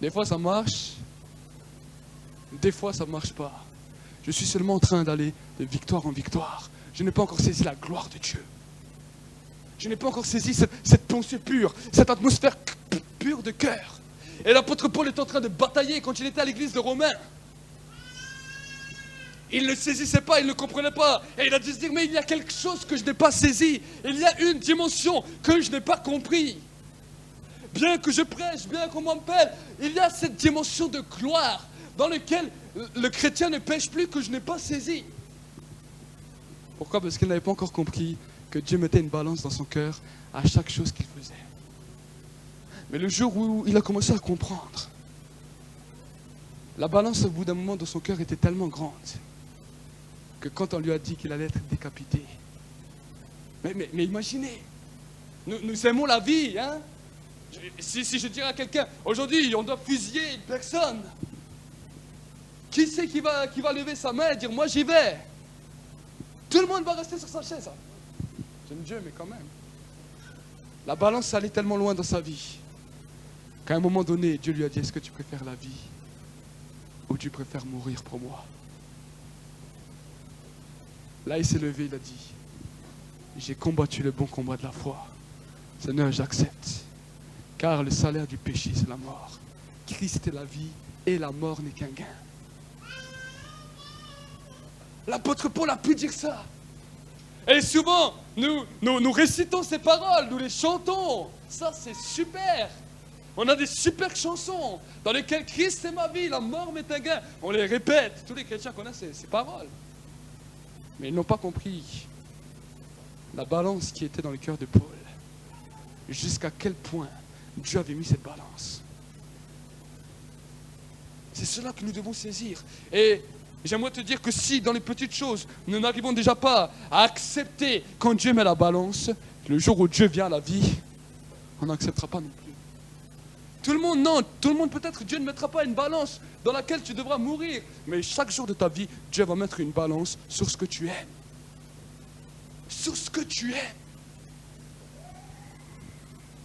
Des fois ça marche, des fois ça ne marche pas. Je suis seulement en train d'aller de victoire en victoire. Je n'ai pas encore saisi la gloire de Dieu. Je n'ai pas encore saisi cette pensée pure, cette atmosphère pure de cœur. Et l'apôtre Paul est en train de batailler quand il était à l'église de Romains. Il ne saisissait pas, il ne comprenait pas. Et il a dû se dire, mais il y a quelque chose que je n'ai pas saisi. Il y a une dimension que je n'ai pas compris. Bien que je prêche, bien qu'on m'appelle, il y a cette dimension de gloire dans laquelle le chrétien ne pêche plus que je n'ai pas saisi. Pourquoi ? Parce qu'il n'avait pas encore compris que Dieu mettait une balance dans son cœur à chaque chose qu'il faisait. Mais le jour où il a commencé à comprendre, la balance au bout d'un moment dans son cœur était tellement grande que quand on lui a dit qu'il allait être décapité, mais imaginez, nous aimons la vie, hein? Si je dirais à quelqu'un, aujourd'hui on doit fusiller une personne, qui c'est qui va lever sa main et dire moi j'y vais? Tout le monde va rester sur sa chaise. J'aime Dieu, mais quand même. La balance allait tellement loin dans sa vie qu'à un moment donné, Dieu lui a dit, est-ce que tu préfères la vie ou tu préfères mourir pour moi? Là, il s'est levé, il a dit, j'ai combattu le bon combat de la foi. Seigneur, j'accepte. Car le salaire du péché, c'est la mort. Christ est la vie et la mort n'est qu'un gain. L'apôtre Paul a pu dire ça. Et souvent, nous récitons ces paroles, nous les chantons. Ça, c'est super. On a des super chansons dans lesquelles Christ est ma vie, la mort m'est un gain. On les répète. Tous les chrétiens connaissent ces paroles. Mais ils n'ont pas compris la balance qui était dans le cœur de Paul. Jusqu'à quel point Dieu avait mis cette balance. C'est cela que nous devons saisir. Et j'aimerais te dire que si dans les petites choses, nous n'arrivons déjà pas à accepter quand Dieu met la balance, le jour où Dieu vient à la vie, on n'acceptera pas non plus. Tout le monde, non, tout le monde peut-être, Dieu ne mettra pas une balance dans laquelle tu devras mourir. Mais chaque jour de ta vie, Dieu va mettre une balance sur ce que tu aimes. Sur ce que tu aimes.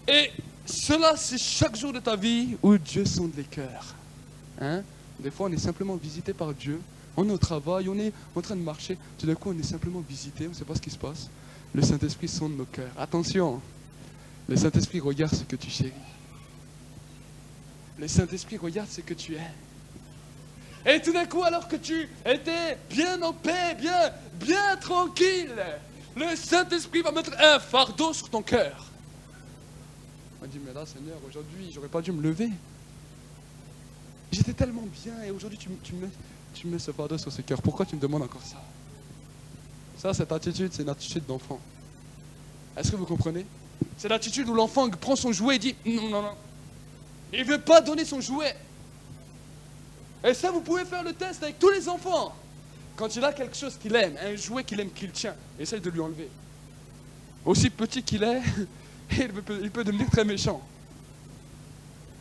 Et Cela, c'est chaque jour de ta vie où Dieu sonde les cœurs. Hein? Des fois, on est simplement visité par Dieu. On est au travail, on est en train de marcher. Tout d'un coup, on est simplement visité, on ne sait pas ce qui se passe. Le Saint-Esprit sonde nos cœurs. Attention, le Saint-Esprit regarde ce que tu chéris. Le Saint-Esprit regarde ce que tu es. Et tout d'un coup, alors que tu étais bien en paix, bien tranquille, le Saint-Esprit va mettre un fardeau sur ton cœur. On dit, mais là, Seigneur, aujourd'hui, j'aurais pas dû me lever. J'étais tellement bien et aujourd'hui, tu mets ce fardeau sur ce cœur. Pourquoi tu me demandes encore ça? Ça, cette attitude, c'est une attitude d'enfant. Est-ce que vous comprenez? C'est l'attitude où l'enfant prend son jouet et dit, non, non, non. Il ne veut pas donner son jouet. Et ça, vous pouvez faire le test avec tous les enfants. Quand il a quelque chose qu'il aime, un jouet qu'il aime, qu'il tient, essaye de lui enlever. Aussi petit qu'il est, il peut devenir très méchant.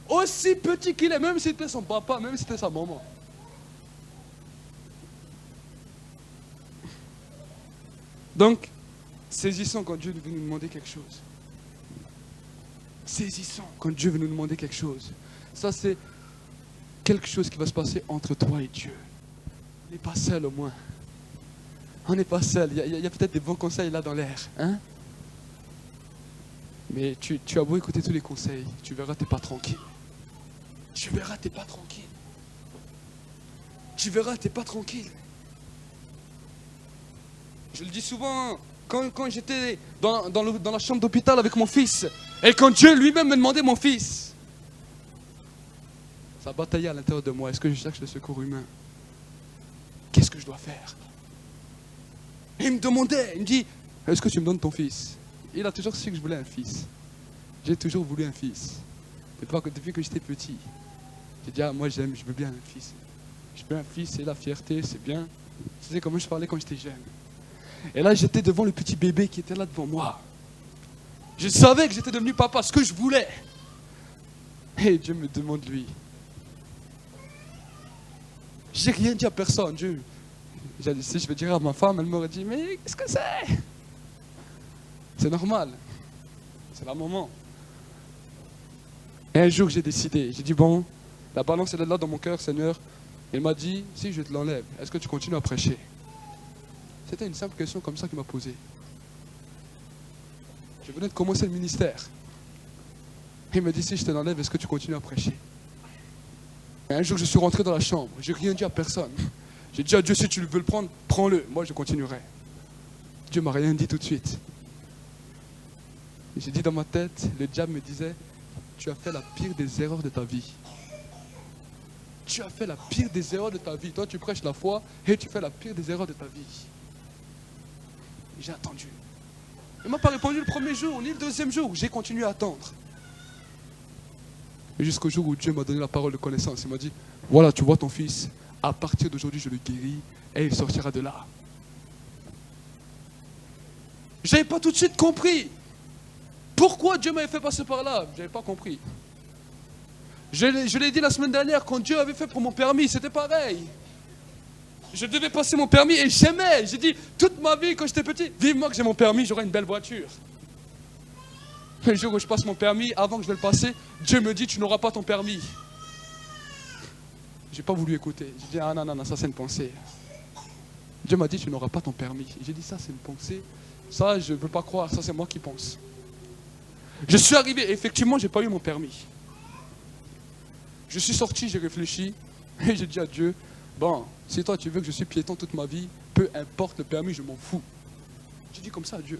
Aussi petit qu'il est, même si c'était son papa, même si c'était sa maman. Donc, saisissons quand Dieu veut nous demander quelque chose. Saisissons quand Dieu veut nous demander quelque chose. Ça, c'est quelque chose qui va se passer entre toi et Dieu. On n'est pas seul au moins. On n'est pas seul. Il y a peut-être des bons conseils là dans l'air. Hein? Mais tu as beau écouter tous les conseils, tu verras, tu n'es pas tranquille. Tu verras, tu n'es pas tranquille. Tu verras, tu n'es pas tranquille. Je le dis souvent, quand j'étais dans la chambre d'hôpital avec mon fils, et quand Dieu lui-même me demandait mon fils, ça bataillait à l'intérieur de moi. Est-ce que je cherche le secours humain? Qu'est-ce que je dois faire? Et il me demandait, il me dit, est-ce que tu me donnes ton fils? Il a toujours su que je voulais un fils. J'ai toujours voulu un fils. Depuis que j'étais petit. J'ai dit, moi je veux bien un fils. Je veux un fils, c'est la fierté, c'est bien. Tu sais comment je parlais quand j'étais jeune. Et là, j'étais devant le petit bébé qui était là devant moi. Je savais que j'étais devenu papa, ce que je voulais. Et Dieu me demande lui. J'ai rien dit à personne, Dieu. Si je veux dire à ma femme, elle m'aurait dit, mais qu'est-ce que c'est? C'est normal. C'est la maman. Et un jour, j'ai décidé. J'ai dit, bon, la balance elle est là dans mon cœur, Seigneur. Il m'a dit, si je te l'enlève, est-ce que tu continues à prêcher? C'était une simple question comme ça qu'il m'a posée. Je venais de commencer le ministère. Il me dit, si je te l'enlève, est-ce que tu continues à prêcher? Et un jour, je suis rentré dans la chambre. Je n'ai rien dit à personne. J'ai dit à Dieu, si tu veux le prendre, prends-le. Moi, je continuerai. Dieu ne m'a rien dit tout de suite. J'ai dit dans ma tête, le diable me disait, tu as fait la pire des erreurs de ta vie. Tu as fait la pire des erreurs de ta vie. Toi, tu prêches la foi et tu fais la pire des erreurs de ta vie. J'ai attendu. Il ne m'a pas répondu le premier jour, ni le deuxième jour. J'ai continué à attendre. Jusqu'au jour où Dieu m'a donné la parole de connaissance. Il m'a dit, voilà, tu vois ton fils, à partir d'aujourd'hui, je le guéris et il sortira de là. Je n'avais pas tout de suite compris. Pourquoi Dieu m'avait fait passer par là? Je n'avais pas compris. Je l'ai dit la semaine dernière, quand Dieu avait fait pour mon permis, c'était pareil. Je devais passer mon permis et j'aimais. J'ai dit, toute ma vie, quand j'étais petit, vivement que j'ai mon permis, j'aurai une belle voiture. Le jour où je passe mon permis, avant que je vais le passer, Dieu me dit, tu n'auras pas ton permis. Je n'ai pas voulu écouter. J'ai dit, ah non, non, non, ça c'est une pensée. Dieu m'a dit, tu n'auras pas ton permis. J'ai dit, ça c'est une pensée. Ça, je ne veux pas croire, ça c'est moi qui pense. Je suis arrivé, et effectivement, je n'ai pas eu mon permis. Je suis sorti, j'ai réfléchi, et j'ai dit à Dieu, bon, si toi tu veux que je suis piéton toute ma vie, peu importe le permis, je m'en fous. J'ai dit comme ça à Dieu.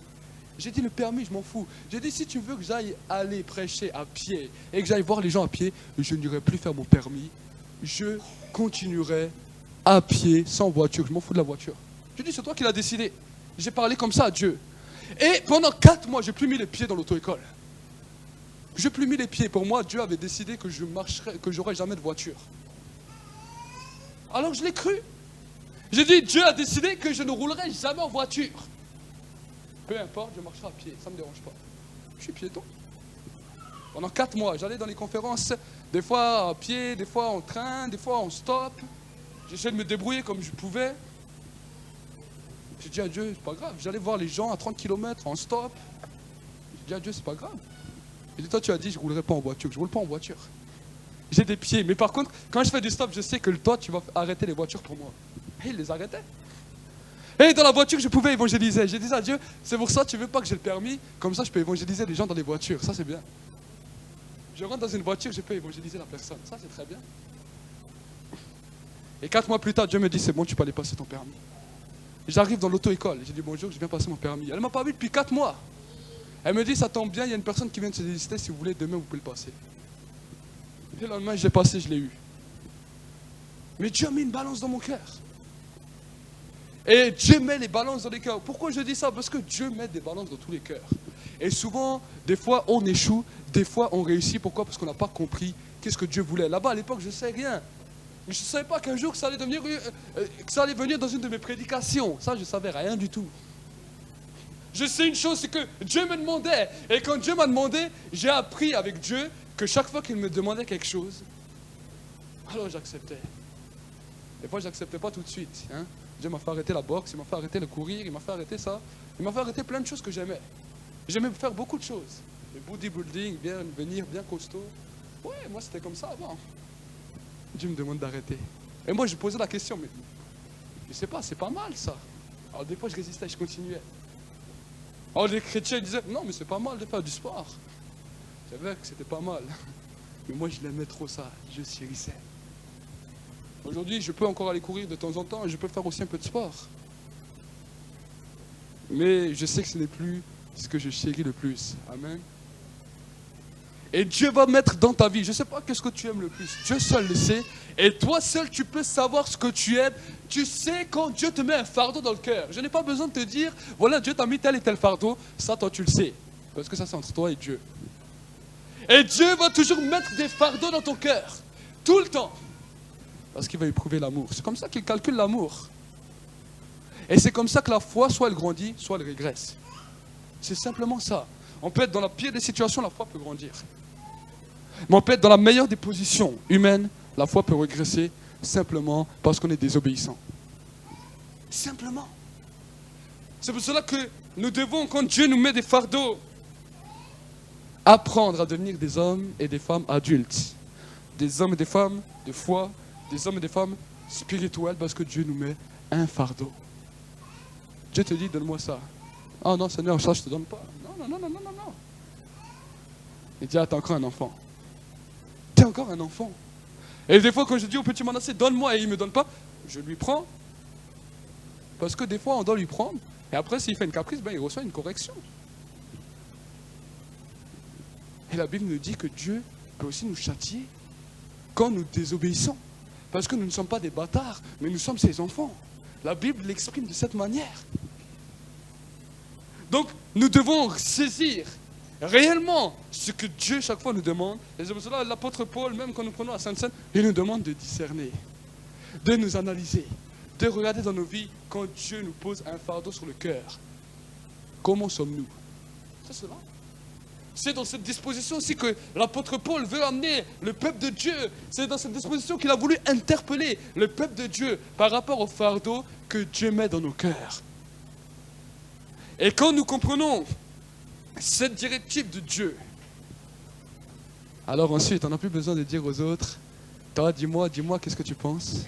J'ai dit le permis, je m'en fous. J'ai dit si tu veux que j'aille aller prêcher à pied et que j'aille voir les gens à pied, je n'irai plus faire mon permis. Je continuerai à pied, sans voiture. Je m'en fous de la voiture. J'ai dit c'est toi qui l'as décidé. J'ai parlé comme ça à Dieu. Et pendant 4 mois, je n'ai plus mis les pieds dans l'auto-école. Je n'ai plus mis les pieds. Pour moi, Dieu avait décidé que je marcherais, que j'aurais jamais de voiture. Alors je l'ai cru. J'ai dit, Dieu a décidé que je ne roulerai jamais en voiture. Peu importe, je marcherai à pied, ça ne me dérange pas. Je suis piéton. Pendant 4 mois, j'allais dans les conférences, des fois à pied, des fois en train, des fois en stop. J'essayais de me débrouiller comme je pouvais. J'ai dit à Dieu, c'est pas grave. J'allais voir les gens à 30 km en stop. J'ai dit à Dieu, c'est pas grave. Je dis, toi tu as dit, je ne roulerai pas en voiture. Je ne roule pas en voiture. J'ai des pieds. Mais par contre, quand je fais du stop, je sais que toi, tu vas arrêter les voitures pour moi. Et il les arrêtait. Et dans la voiture, je pouvais évangéliser. J'ai dit à Dieu, c'est pour ça que tu veux pas que j'ai le permis. Comme ça, je peux évangéliser les gens dans les voitures. Ça, c'est bien. Je rentre dans une voiture, je peux évangéliser la personne. Ça, c'est très bien. Et 4 mois plus tard, Dieu me dit, c'est bon, tu peux aller passer ton permis. J'arrive dans l'auto-école. J'ai dit, bonjour, je viens passer mon permis. Elle ne m'a pas vu depuis 4 mois. Elle me dit, ça tombe bien, il y a une personne qui vient de se désister. Si vous voulez, demain, vous pouvez le passer. Et le lendemain, j'ai passé, je l'ai eu. Mais Dieu a mis une balance dans mon cœur. Et Dieu met les balances dans les cœurs. Pourquoi je dis ça? Parce que Dieu met des balances dans tous les cœurs. Et souvent, des fois, on échoue, des fois, on réussit. Pourquoi? Parce qu'on n'a pas compris qu'est-ce que Dieu voulait. Là-bas, à l'époque, je ne sais rien. Je ne savais pas qu'un jour, ça allait venir dans une de mes prédications. Ça, je ne savais rien du tout. Je sais une chose, c'est que Dieu me demandait. Et quand Dieu m'a demandé, j'ai appris avec Dieu que chaque fois qu'il me demandait quelque chose, alors j'acceptais. Des fois, je n'acceptais pas tout de suite. Hein. Dieu m'a fait arrêter la boxe, il m'a fait arrêter le courir, il m'a fait arrêter ça. Il m'a fait arrêter plein de choses que j'aimais. J'aimais faire beaucoup de choses. Le bodybuilding, bien venir, bien costaud. Ouais, moi c'était comme ça avant. Dieu me demande d'arrêter. Et moi je posais la question, mais je sais pas, c'est pas mal ça. Alors des fois je résistais, je continuais. Alors les chrétiens disaient, non mais c'est pas mal de faire du sport. Je savais que c'était pas mal. Mais moi je l'aimais trop ça, je chérissais. Aujourd'hui, je peux encore aller courir de temps en temps et je peux faire aussi un peu de sport. Mais je sais que ce n'est plus ce que je chéris le plus. Amen. Et Dieu va mettre dans ta vie, je ne sais pas qu'est-ce que tu aimes le plus. Dieu seul le sait. Et toi seul, tu peux savoir ce que tu aimes. Tu sais quand Dieu te met un fardeau dans le cœur. Je n'ai pas besoin de te dire, voilà, Dieu t'a mis tel et tel fardeau. Ça, toi, tu le sais. Parce que ça, c'est entre toi et Dieu. Et Dieu va toujours mettre des fardeaux dans ton cœur. Tout le temps. Parce qu'il va éprouver l'amour. C'est comme ça qu'il calcule l'amour. Et c'est comme ça que la foi, soit elle grandit, soit elle régresse. C'est simplement ça. On peut être dans la pire des situations, la foi peut grandir. Mais on peut être dans la meilleure des positions humaines, la foi peut régresser simplement parce qu'on est désobéissant. Simplement. C'est pour cela que nous devons, quand Dieu nous met des fardeaux, apprendre à devenir des hommes et des femmes adultes. Des hommes et des femmes de foi, des hommes et des femmes spirituels, parce que Dieu nous met un fardeau. Dieu te dit, donne-moi ça. Ah non, Seigneur, ça je te donne pas. Non. Il dit, ah, t'es encore un enfant. T'es encore un enfant. Et des fois, quand je dis au petit Manassé, donne-moi, et il ne me donne pas, je lui prends. Parce que des fois, on doit lui prendre. Et après, s'il fait une caprice, ben, il reçoit une correction. Et la Bible nous dit que Dieu peut aussi nous châtier quand nous désobéissons. Parce que nous ne sommes pas des bâtards, mais nous sommes ses enfants. La Bible l'exprime de cette manière. Donc, nous devons saisir réellement ce que Dieu chaque fois nous demande. Et c'est pour cela l'apôtre Paul, même quand nous prenons la Sainte Seine, il nous demande de discerner, de nous analyser, de regarder dans nos vies quand Dieu nous pose un fardeau sur le cœur. Comment sommes-nous? C'est cela. C'est dans cette disposition aussi que l'apôtre Paul veut amener le peuple de Dieu. C'est dans cette disposition qu'il a voulu interpeller le peuple de Dieu par rapport au fardeau que Dieu met dans nos cœurs. Et quand nous comprenons cette directive de Dieu, alors ensuite, on n'a plus besoin de dire aux autres, toi, dis-moi, qu'est-ce que tu penses?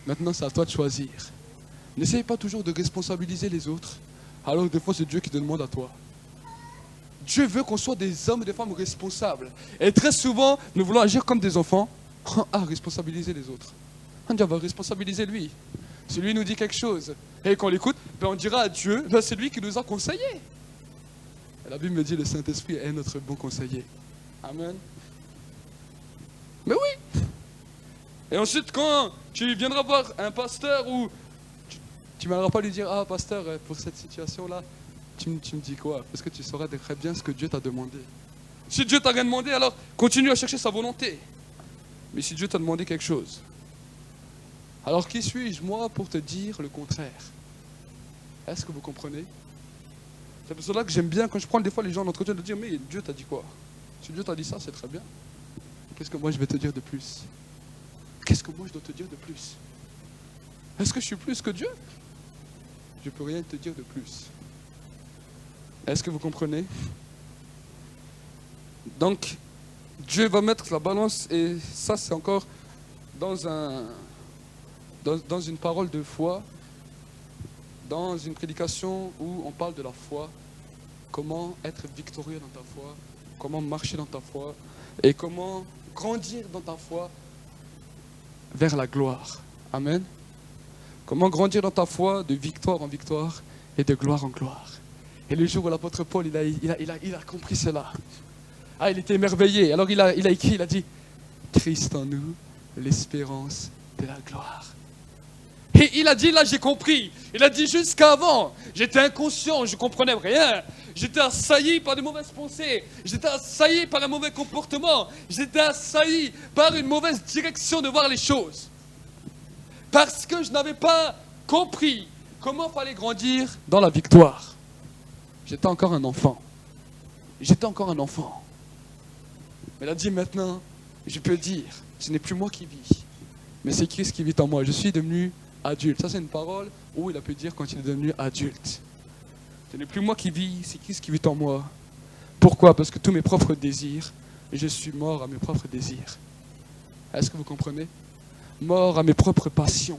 Maintenant, c'est à toi de choisir. N'essaye pas toujours de responsabiliser les autres, alors des fois, c'est Dieu qui te demande à toi. Dieu veut qu'on soit des hommes et des femmes responsables. Et très souvent, nous voulons agir comme des enfants. Responsabiliser les autres. On dit, on va responsabiliser lui. Si lui nous dit quelque chose et qu'on l'écoute, ben on dira à Dieu, ben c'est lui qui nous a conseillés. Et la Bible me dit, le Saint-Esprit est notre bon conseiller. Amen. Mais oui. Et ensuite, quand tu viendras voir un pasteur ou tu ne viendras pas lui dire, ah pasteur, pour cette situation-là, tu me dis quoi? Parce que tu sauras très bien ce que Dieu t'a demandé. Si Dieu t'a rien demandé, alors continue à chercher sa volonté. Mais si Dieu t'a demandé quelque chose, alors qui suis-je, moi, pour te dire le contraire? Est-ce que vous comprenez? C'est pour cela que j'aime bien quand je prends des fois les gens en entretien de dire, mais Dieu t'a dit quoi? Si Dieu t'a dit ça, c'est très bien. Qu'est-ce que moi je vais te dire de plus? Qu'est-ce que moi je dois te dire de plus? Est-ce que je suis plus que Dieu? Je ne peux rien te dire de plus. Est-ce que vous comprenez? Donc, Dieu va mettre la balance, et ça c'est encore dans une parole de foi, dans une prédication où on parle de la foi, comment être victorieux dans ta foi, comment marcher dans ta foi, et comment grandir dans ta foi vers la gloire. Amen. Comment grandir dans ta foi de victoire en victoire et de gloire en gloire. Et le jour où l'apôtre Paul, il a compris cela. Ah, il était émerveillé. Alors il a écrit, il a dit, Christ en nous, l'espérance de la gloire. Et il a dit, là j'ai compris. Il a dit, jusqu'avant, j'étais inconscient, je ne comprenais rien. J'étais assailli par de mauvaises pensées. J'étais assailli par un mauvais comportement. J'étais assailli par une mauvaise direction de voir les choses. Parce que je n'avais pas compris comment il fallait grandir dans la victoire. J'étais encore un enfant. J'étais encore un enfant. Mais il a dit maintenant, je peux dire, ce n'est plus moi qui vis, mais c'est Christ qui vit en moi. Je suis devenu adulte. Ça c'est une parole où il a pu dire quand il est devenu adulte. Ce n'est plus moi qui vis, c'est Christ qui vit en moi. Pourquoi? Parce que tous mes propres désirs, je suis mort à mes propres désirs. Est-ce que vous comprenez? Mort à mes propres passions,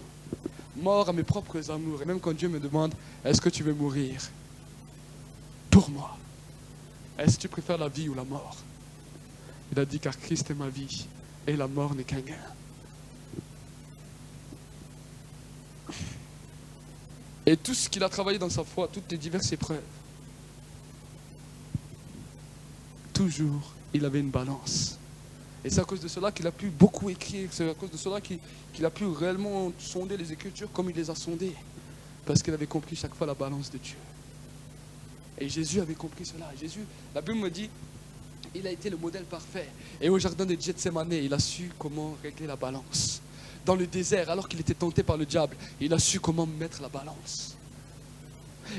mort à mes propres amours. Et même quand Dieu me demande, est-ce que tu veux mourir pour moi? Est-ce que tu préfères la vie ou la mort? Il a dit, car Christ est ma vie et la mort n'est qu'un gain. Et tout ce qu'il a travaillé dans sa foi, toutes les diverses épreuves, toujours, il avait une balance. Et c'est à cause de cela qu'il a pu beaucoup écrire. C'est à cause de cela qu'il a pu réellement sonder les Écritures comme il les a sondées. Parce qu'il avait compris chaque fois la balance de Dieu. Et Jésus avait compris cela. Jésus, la Bible me dit, il a été le modèle parfait. Et au jardin de Gethsémane, il a su comment régler la balance. Dans le désert, alors qu'il était tenté par le diable, il a su comment mettre la balance.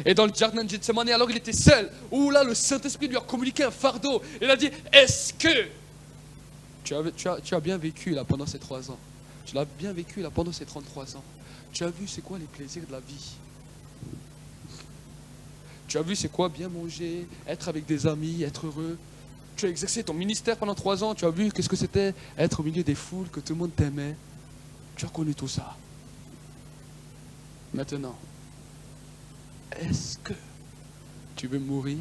Et dans le jardin de Gethsémane, alors il était seul, où là le Saint-Esprit lui a communiqué un fardeau. Il a dit, est-ce que tu as bien vécu là pendant ces 3 ans? Tu l'as bien vécu là pendant ces 33 ans. Tu as vu c'est quoi les plaisirs de la vie? Tu as vu c'est quoi bien manger, être avec des amis, être heureux? Tu as exercé ton ministère pendant 3 ans. Tu as vu qu'est-ce que c'était être au milieu des foules, que tout le monde t'aimait. Tu as connu tout ça. Maintenant, est-ce que tu veux mourir?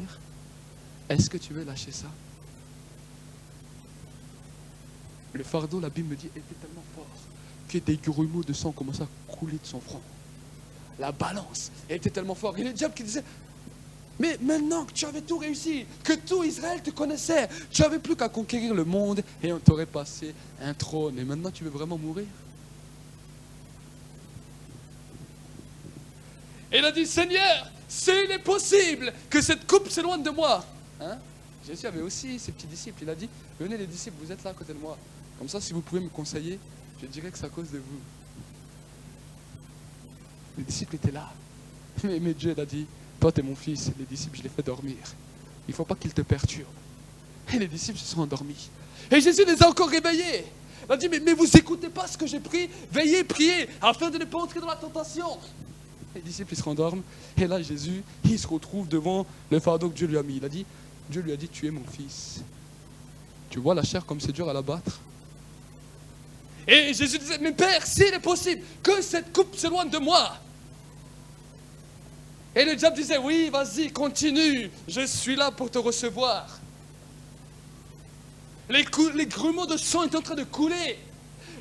Est-ce que tu veux lâcher ça? Le fardeau, la Bible me dit, était tellement fort que des grumeaux de sang commençaient à couler de son front. La balance était tellement forte. Et le diable qui disait, mais maintenant que tu avais tout réussi, que tout Israël te connaissait, tu n'avais plus qu'à conquérir le monde et on t'aurait passé un trône. Et maintenant tu veux vraiment mourir? Et il a dit, Seigneur, s'il est possible que cette coupe s'éloigne de moi. Hein? Jésus avait aussi ses petits disciples. Il a dit, venez les disciples, vous êtes là à côté de moi. Comme ça, si vous pouvez me conseiller, je dirais que c'est à cause de vous. Les disciples étaient là. Mais Dieu a dit, toi t'es mon fils, les disciples je les fais dormir. Il ne faut pas qu'ils te perturbent. Et les disciples se sont endormis. Et Jésus les a encore réveillés. Il a dit, mais vous écoutez pas ce que j'ai pris? Veillez, priez, afin de ne pas entrer dans la tentation. Les disciples ils se rendorment. Et là Jésus, il se retrouve devant le fardeau que Dieu lui a mis. Dieu lui a dit, tu es mon fils. Tu vois la chair comme c'est dur à l'abattre? Et Jésus disait, mais Père, s'il est possible que cette coupe s'éloigne de moi. Et le diable disait, oui, vas-y, continue, je suis là pour te recevoir. Les grumeaux de sang étaient en train de couler.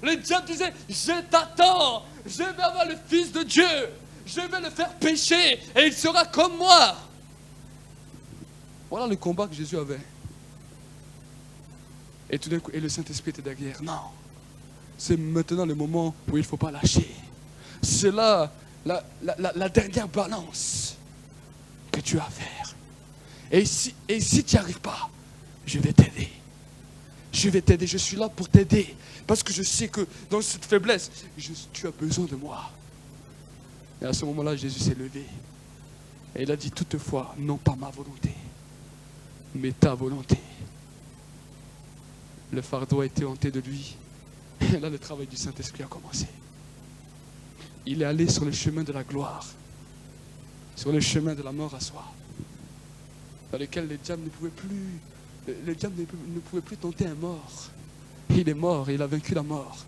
Le diable disait, je t'attends, je vais avoir le Fils de Dieu, je vais le faire pécher et il sera comme moi. Voilà le combat que Jésus avait. Et tout d'un coup, et le Saint-Esprit était derrière. Non, c'est maintenant le moment où il ne faut pas lâcher. C'est là la dernière balance que tu as à faire. Et si tu n'y arrives pas, je vais t'aider. Je vais t'aider, je suis là pour t'aider. Parce que je sais que dans cette faiblesse, tu as besoin de moi. Et à ce moment-là, Jésus s'est levé. Et il a dit, toutefois, non pas ma volonté, mais ta volonté. Le fardeau a été ôté de lui. Et là, le travail du Saint-Esprit a commencé. Il est allé sur le chemin de la gloire, sur le chemin de la mort à soi, dans lequel les diables ne pouvaient plus Le diable ne pouvait plus tenter un mort. Il est mort et il a vaincu la mort.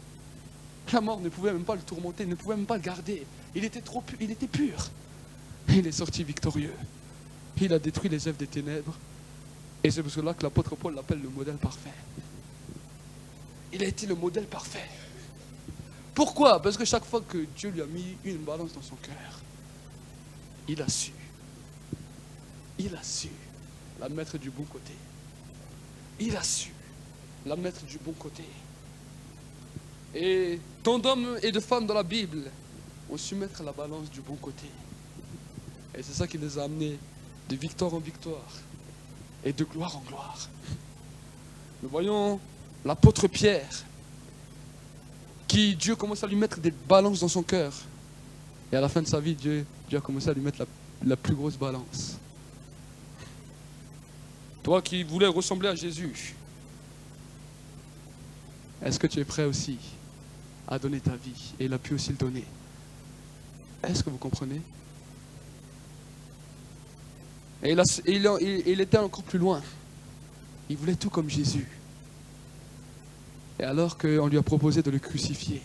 La mort ne pouvait même pas le tourmenter, ne pouvait même pas le garder. Il était pur. Il est sorti victorieux. Il a détruit les œuvres des ténèbres. Et c'est pour cela que l'apôtre Paul l'appelle le modèle parfait. Il a été le modèle parfait. Pourquoi? Parce que chaque fois que Dieu lui a mis une balance dans son cœur, il a su la mettre du bon côté. Il a su la mettre du bon côté. Et tant d'hommes et de femmes dans la Bible ont su mettre la balance du bon côté. Et c'est ça qui les a amenés de victoire en victoire et de gloire en gloire. Nous voyons l'apôtre Pierre, qui Dieu commence à lui mettre des balances dans son cœur. Et à la fin de sa vie, Dieu a commencé à lui mettre la plus grosse balance. Toi qui voulais ressembler à Jésus, est-ce que tu es prêt aussi à donner ta vie? Et il a pu aussi le donner. Est-ce que vous comprenez? Et il était encore plus loin. Il voulait tout comme Jésus. Et alors qu'on lui a proposé de le crucifier,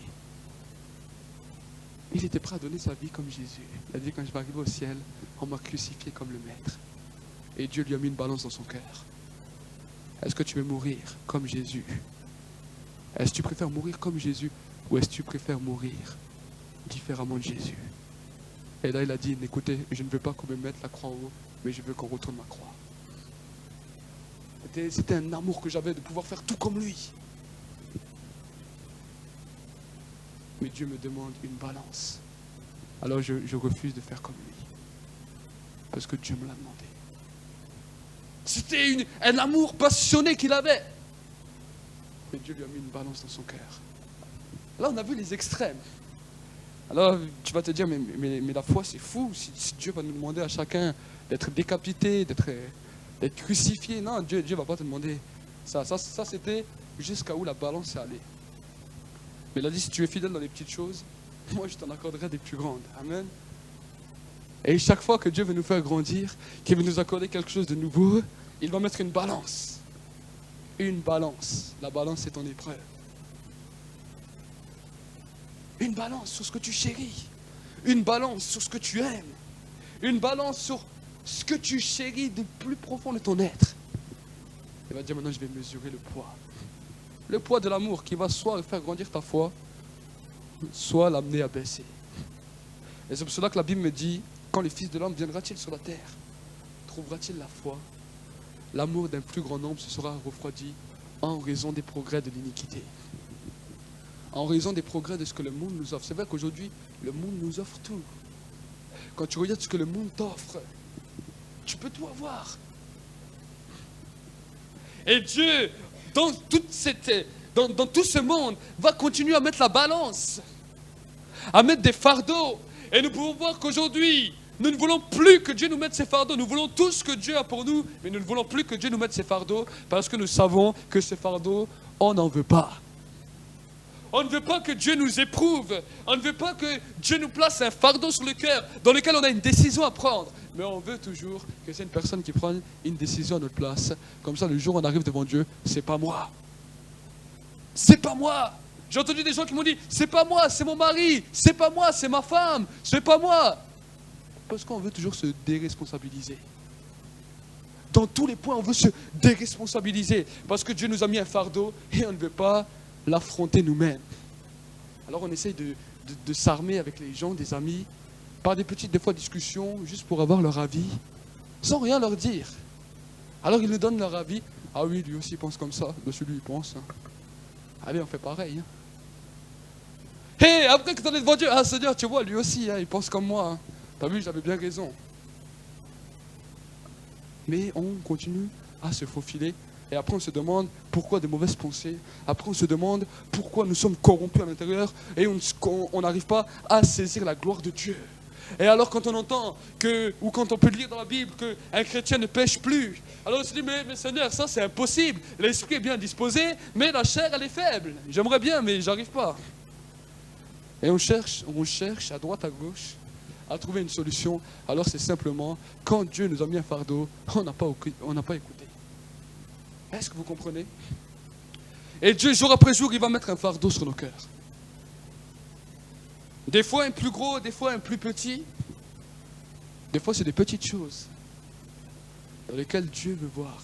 il était prêt à donner sa vie comme Jésus. Il a dit, quand je vais arriver au ciel, on m'a crucifié comme le Maître. Et Dieu lui a mis une balance dans son cœur. Est-ce que tu veux mourir comme Jésus? Est-ce que tu préfères mourir comme Jésus ou est-ce que tu préfères mourir différemment de Jésus? Et là, il a dit, écoutez, je ne veux pas qu'on me mette la croix en haut, mais je veux qu'on retourne ma croix. C'était un amour que j'avais de pouvoir faire tout comme lui. Mais Dieu me demande une balance. Alors je refuse de faire comme lui. Parce que Dieu me l'a demandé. C'était un amour passionné qu'il avait. Mais Dieu lui a mis une balance dans son cœur. Là, on a vu les extrêmes. Alors, tu vas te dire, mais la foi, c'est fou. Si Dieu va nous demander à chacun d'être décapité, d'être crucifié. Non, Dieu ne va pas te demander ça. Ça c'était jusqu'à où la balance est allée. Mais il a dit, si tu es fidèle dans les petites choses, moi, je t'en accorderai des plus grandes. Amen. Et chaque fois que Dieu veut nous faire grandir, qu'il veut nous accorder quelque chose de nouveau, il va mettre une balance. Une balance. La balance, c'est ton épreuve. Une balance sur ce que tu chéris. Une balance sur ce que tu aimes. Une balance sur ce que tu chéris du plus profond de ton être. Il va dire, maintenant, je vais mesurer le poids. Le poids de l'amour qui va soit faire grandir ta foi, soit l'amener à baisser. Et c'est pour cela que la Bible me dit, quand le Fils de l'homme viendra-t-il sur la terre, trouvera-t-il la foi? L'amour d'un plus grand nombre se sera refroidi en raison des progrès de l'iniquité. En raison des progrès de ce que le monde nous offre. C'est vrai qu'aujourd'hui, le monde nous offre tout. Quand tu regardes ce que le monde t'offre, tu peux tout avoir. Et Dieu, dans tout ce monde, va continuer à mettre la balance, à mettre des fardeaux. Et nous pouvons voir qu'aujourd'hui, nous ne voulons plus que Dieu nous mette ses fardeaux. Nous voulons tout ce que Dieu a pour nous, mais nous ne voulons plus que Dieu nous mette ses fardeaux, parce que nous savons que ces fardeaux, on n'en veut pas. On ne veut pas que Dieu nous éprouve. On ne veut pas que Dieu nous place un fardeau sur le cœur, dans lequel on a une décision à prendre. Mais on veut toujours que c'est une personne qui prenne une décision à notre place. Comme ça, le jour où on arrive devant Dieu, c'est pas moi. C'est pas moi. J'ai entendu des gens qui m'ont dit, c'est pas moi, c'est mon mari. C'est pas moi, c'est ma femme. C'est pas moi. Parce qu'on veut toujours se déresponsabiliser. Dans tous les points, on veut se déresponsabiliser. Parce que Dieu nous a mis un fardeau et on ne veut pas l'affronter nous-mêmes. Alors on essaye de s'armer avec les gens, des amis, par des petites, des fois, discussions, juste pour avoir leur avis, sans rien leur dire. Alors ils nous donnent leur avis. Ah oui, lui aussi pense comme ça. Monsieur, lui, il pense. Allez, on fait pareil. Hey, après que tu en es devant Dieu, ah Seigneur, tu vois, lui aussi, il pense comme moi. T'as vu, j'avais bien raison. Mais on continue à se faufiler. Et après, on se demande pourquoi des mauvaises pensées. Après, on se demande pourquoi nous sommes corrompus à l'intérieur et on n'arrive pas à saisir la gloire de Dieu. Et alors, quand on entend ou quand on peut lire dans la Bible qu'un chrétien ne pêche plus, alors on se dit, mais Seigneur, ça c'est impossible. L'esprit est bien disposé, mais la chair, elle est faible. J'aimerais bien, mais j'arrive pas. Et on cherche à droite, à gauche, à trouver une solution. Alors c'est simplement, quand Dieu nous a mis un fardeau, on n'a pas écouté. Est-ce que vous comprenez? Et Dieu, jour après jour, il va mettre un fardeau sur nos cœurs. Des fois un plus gros, des fois un plus petit. Des fois c'est des petites choses dans lesquelles Dieu veut voir.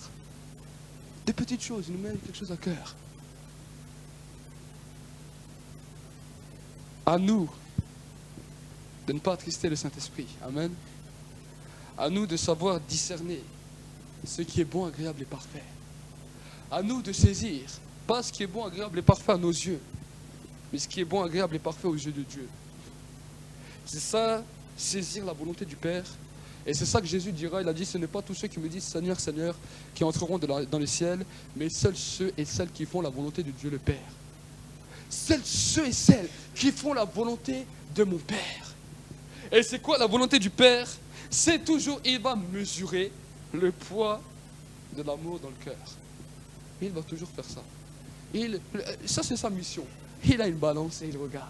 Des petites choses, il nous met quelque chose à cœur. À nous de ne pas attrister le Saint-Esprit. Amen. À nous de savoir discerner ce qui est bon, agréable et parfait. À nous de saisir, pas ce qui est bon, agréable et parfait à nos yeux, mais ce qui est bon, agréable et parfait aux yeux de Dieu. C'est ça, saisir la volonté du Père. Et c'est ça que Jésus dira, il a dit, ce n'est pas tous ceux qui me disent Seigneur, Seigneur, qui entreront dans le ciel, mais seuls ceux et celles qui font la volonté de Dieu le Père. Seuls ceux et celles qui font la volonté de mon Père. Et c'est quoi la volonté du Père? C'est toujours, il va mesurer le poids de l'amour dans le cœur. Il va toujours faire ça. Ça c'est sa mission. Il a une balance et il regarde.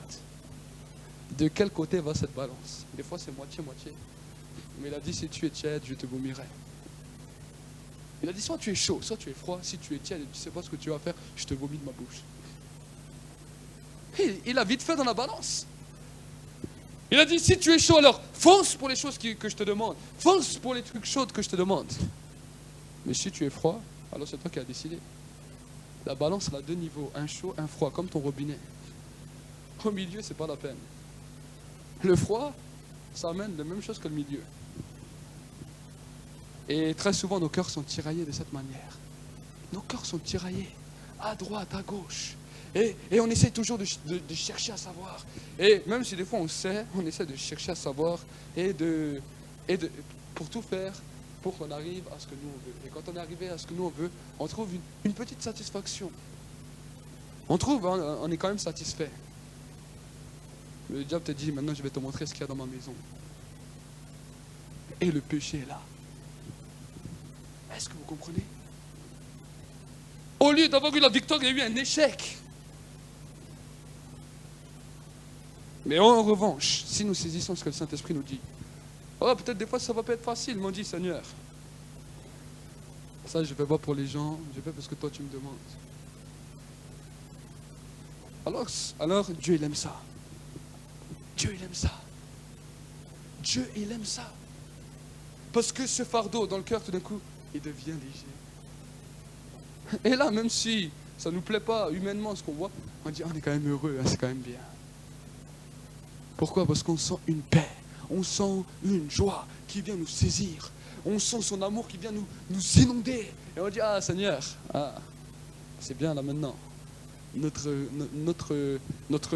De quel côté va cette balance? Des fois c'est moitié-moitié. Mais il a dit, si tu es tiède, je te vomirai. Il a dit, soit tu es chaud, soit tu es froid. Si tu es tiède et tu ne sais pas ce que tu vas faire, je te vomis de ma bouche. Il a vite fait dans la balance. Il a dit, si tu es chaud, alors fonce pour les choses que je te demande. Fonce pour les trucs chauds que je te demande. Mais si tu es froid, alors c'est toi qui as décidé. La balance, elle a deux niveaux, un chaud, un froid, comme ton robinet. Au milieu, c'est pas la peine. Le froid, ça amène la même chose que le milieu. Et très souvent, nos cœurs sont tiraillés de cette manière. Nos cœurs sont tiraillés, à droite, à gauche. Et on essaie toujours de chercher à savoir. Et même si des fois on sait, on essaie de chercher à savoir pour tout faire, pour qu'on arrive à ce que nous on veut. Et quand on est arrivé à ce que nous on veut, on trouve une petite satisfaction. On est quand même satisfait. Le diable te dit, maintenant je vais te montrer ce qu'il y a dans ma maison. Et le péché est là. Est-ce que vous comprenez? Au lieu d'avoir eu la victoire, il y a eu un échec. Mais en revanche, si nous saisissons ce que le Saint-Esprit nous dit, oh, peut-être des fois ça va pas être facile, m'ont dit Seigneur. Ça je ne fais pas pour les gens, je fais parce que toi tu me demandes. Alors Dieu il aime ça. Dieu il aime ça. Dieu il aime ça. Parce que ce fardeau dans le cœur tout d'un coup, il devient léger. Et là, même si ça ne nous plaît pas humainement ce qu'on voit, on dit on est quand même heureux, hein, c'est quand même bien. Pourquoi? Parce qu'on sent une paix, on sent une joie qui vient nous saisir, on sent son amour qui vient nous inonder. Et on dit, ah Seigneur, c'est bien là maintenant. Notre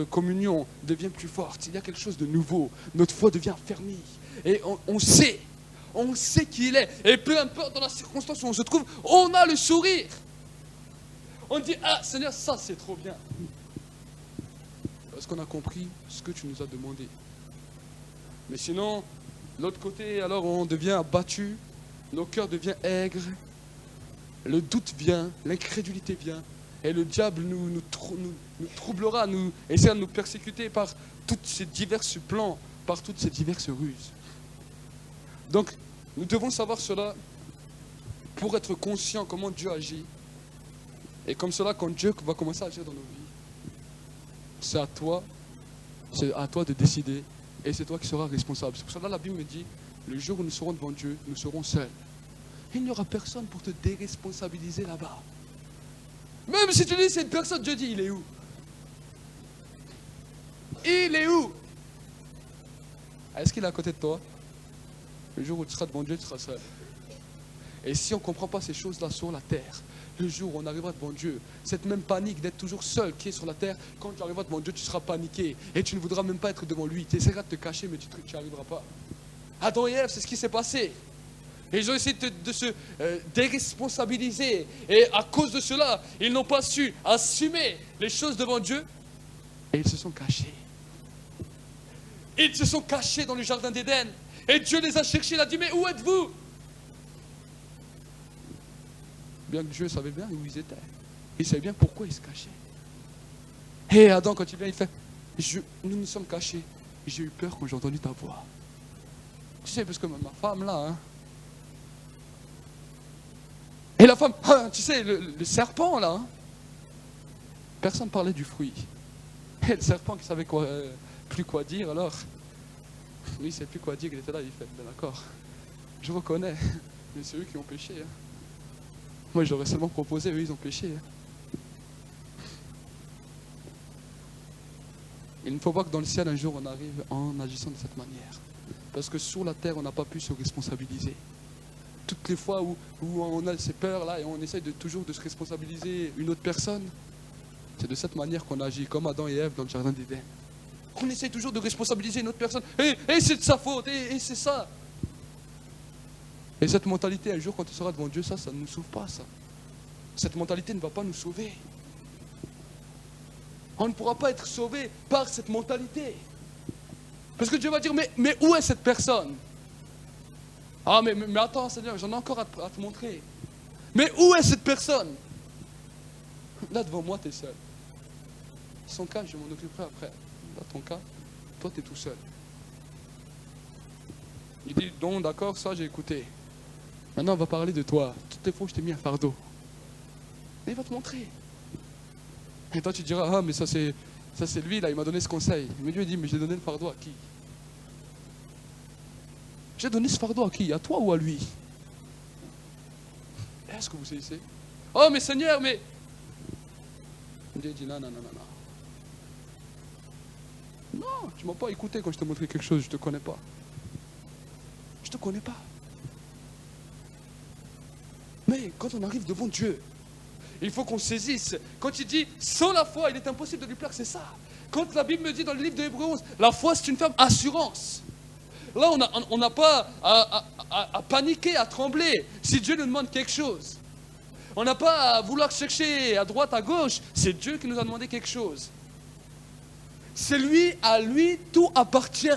communion devient plus forte, il y a quelque chose de nouveau, notre foi devient fermée. Et on sait qui il est. Et peu importe dans la circonstance où on se trouve, on a le sourire. On dit, ah Seigneur, ça c'est trop bien. Parce qu'on a compris ce que tu nous as demandé. Mais sinon, l'autre côté, alors on devient abattu, nos cœurs deviennent aigres, le doute vient, l'incrédulité vient, et le diable nous troublera, essaiera de nous persécuter par tous ces divers plans, par toutes ces diverses ruses. Donc, nous devons savoir cela pour être conscients comment Dieu agit. Et comme cela, quand Dieu va commencer à agir dans nos vies, c'est à toi de décider et c'est toi qui seras responsable. C'est pour cela que la Bible me dit, le jour où nous serons devant Dieu, nous serons seuls. Il n'y aura personne pour te déresponsabiliser là-bas. Même si tu dis c'est une personne, Dieu dit, il est où? Il est où? Est-ce qu'il est à côté de toi? Le jour où tu seras devant Dieu, tu seras seul. Et si on ne comprend pas ces choses-là sur la terre, le jour où on arrivera devant Dieu, cette même panique d'être toujours seul qui est sur la terre, quand tu arriveras devant Dieu, tu seras paniqué et tu ne voudras même pas être devant lui. Tu essaieras de te cacher, mais tu n'y arriveras pas. Adam et Ève, c'est ce qui s'est passé. Et ils ont essayé de se déresponsabiliser. Et à cause de cela, ils n'ont pas su assumer les choses devant Dieu. Et ils se sont cachés. Ils se sont cachés dans le jardin d'Éden. Et Dieu les a cherchés, il a dit, mais où êtes-vous? Bien que Dieu savait bien où ils étaient. Il savait bien pourquoi ils se cachaient. Et Adam, quand il vient, il fait, nous nous sommes cachés. J'ai eu peur quand j'ai entendu ta voix. Tu sais, parce que ma femme là, Et la femme, ah, tu sais, le serpent là, hein, personne ne parlait du fruit. Et le serpent qui savait plus quoi dire, alors, lui il ne sait plus quoi dire, il était là, il fait, ben d'accord, je reconnais, mais c'est eux qui ont péché. Hein. Moi j'aurais seulement proposé, eux ils ont péché. Hein. Il ne faut pas que dans le ciel un jour on arrive en agissant de cette manière. Parce que sur la terre on n'a pas pu se responsabiliser. Toutes les fois où on a ces peurs là et on essaye toujours de se responsabiliser une autre personne, c'est de cette manière qu'on agit, comme Adam et Ève dans le jardin d'Éden. On essaye toujours de responsabiliser une autre personne. Et c'est de sa faute, et c'est ça. Et cette mentalité, un jour quand on sera devant Dieu, ça ne nous sauve pas ça. Cette mentalité ne va pas nous sauver. On ne pourra pas être sauvé par cette mentalité. Parce que Dieu va dire, mais où est cette personne? Ah mais attends Seigneur, j'en ai encore à te montrer. Mais où est cette personne? Là devant moi, tu es seul. Son cas, je m'en occuperai après. Dans ton cas, toi tu es tout seul. Il dit, donc d'accord, ça j'ai écouté. Maintenant on va parler de toi. Toutes les fois je t'ai mis un fardeau. Et il va te montrer. Et toi tu diras, ah mais ça c'est lui là, il m'a donné ce conseil. Mais Dieu dit, mais j'ai donné le fardeau à qui? J'ai donné ce fardeau à qui? À toi ou à lui? Est-ce que vous saisissez? Oh mais Seigneur, mais... Dieu dit, non. Non, tu m'as pas écouté quand je t'ai montré quelque chose, je te connais pas. Je te connais pas. Mais quand on arrive devant Dieu, il faut qu'on saisisse. Quand il dit, sans la foi, il est impossible de lui plaire, c'est ça. Quand la Bible me dit dans le livre de Hébreux 11, la foi c'est une ferme assurance. Là, on n'a pas à paniquer, à trembler si Dieu nous demande quelque chose. On n'a pas à vouloir chercher à droite, à gauche. C'est Dieu qui nous a demandé quelque chose. C'est lui, à lui, tout appartient.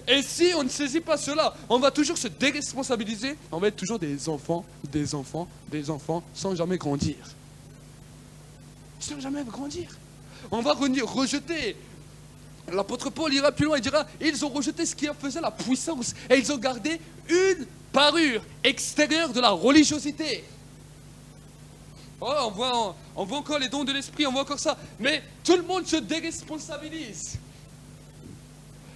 Et si on ne saisit pas cela, on va toujours se déresponsabiliser. On va être toujours des enfants, sans jamais grandir. Sans jamais grandir. On va rejeter. L'apôtre Paul ira plus loin, il dira, ils ont rejeté ce qui en faisait la puissance et ils ont gardé une parure extérieure de la religiosité. Oh, on voit encore les dons de l'esprit, on voit encore ça. Mais tout le monde se déresponsabilise.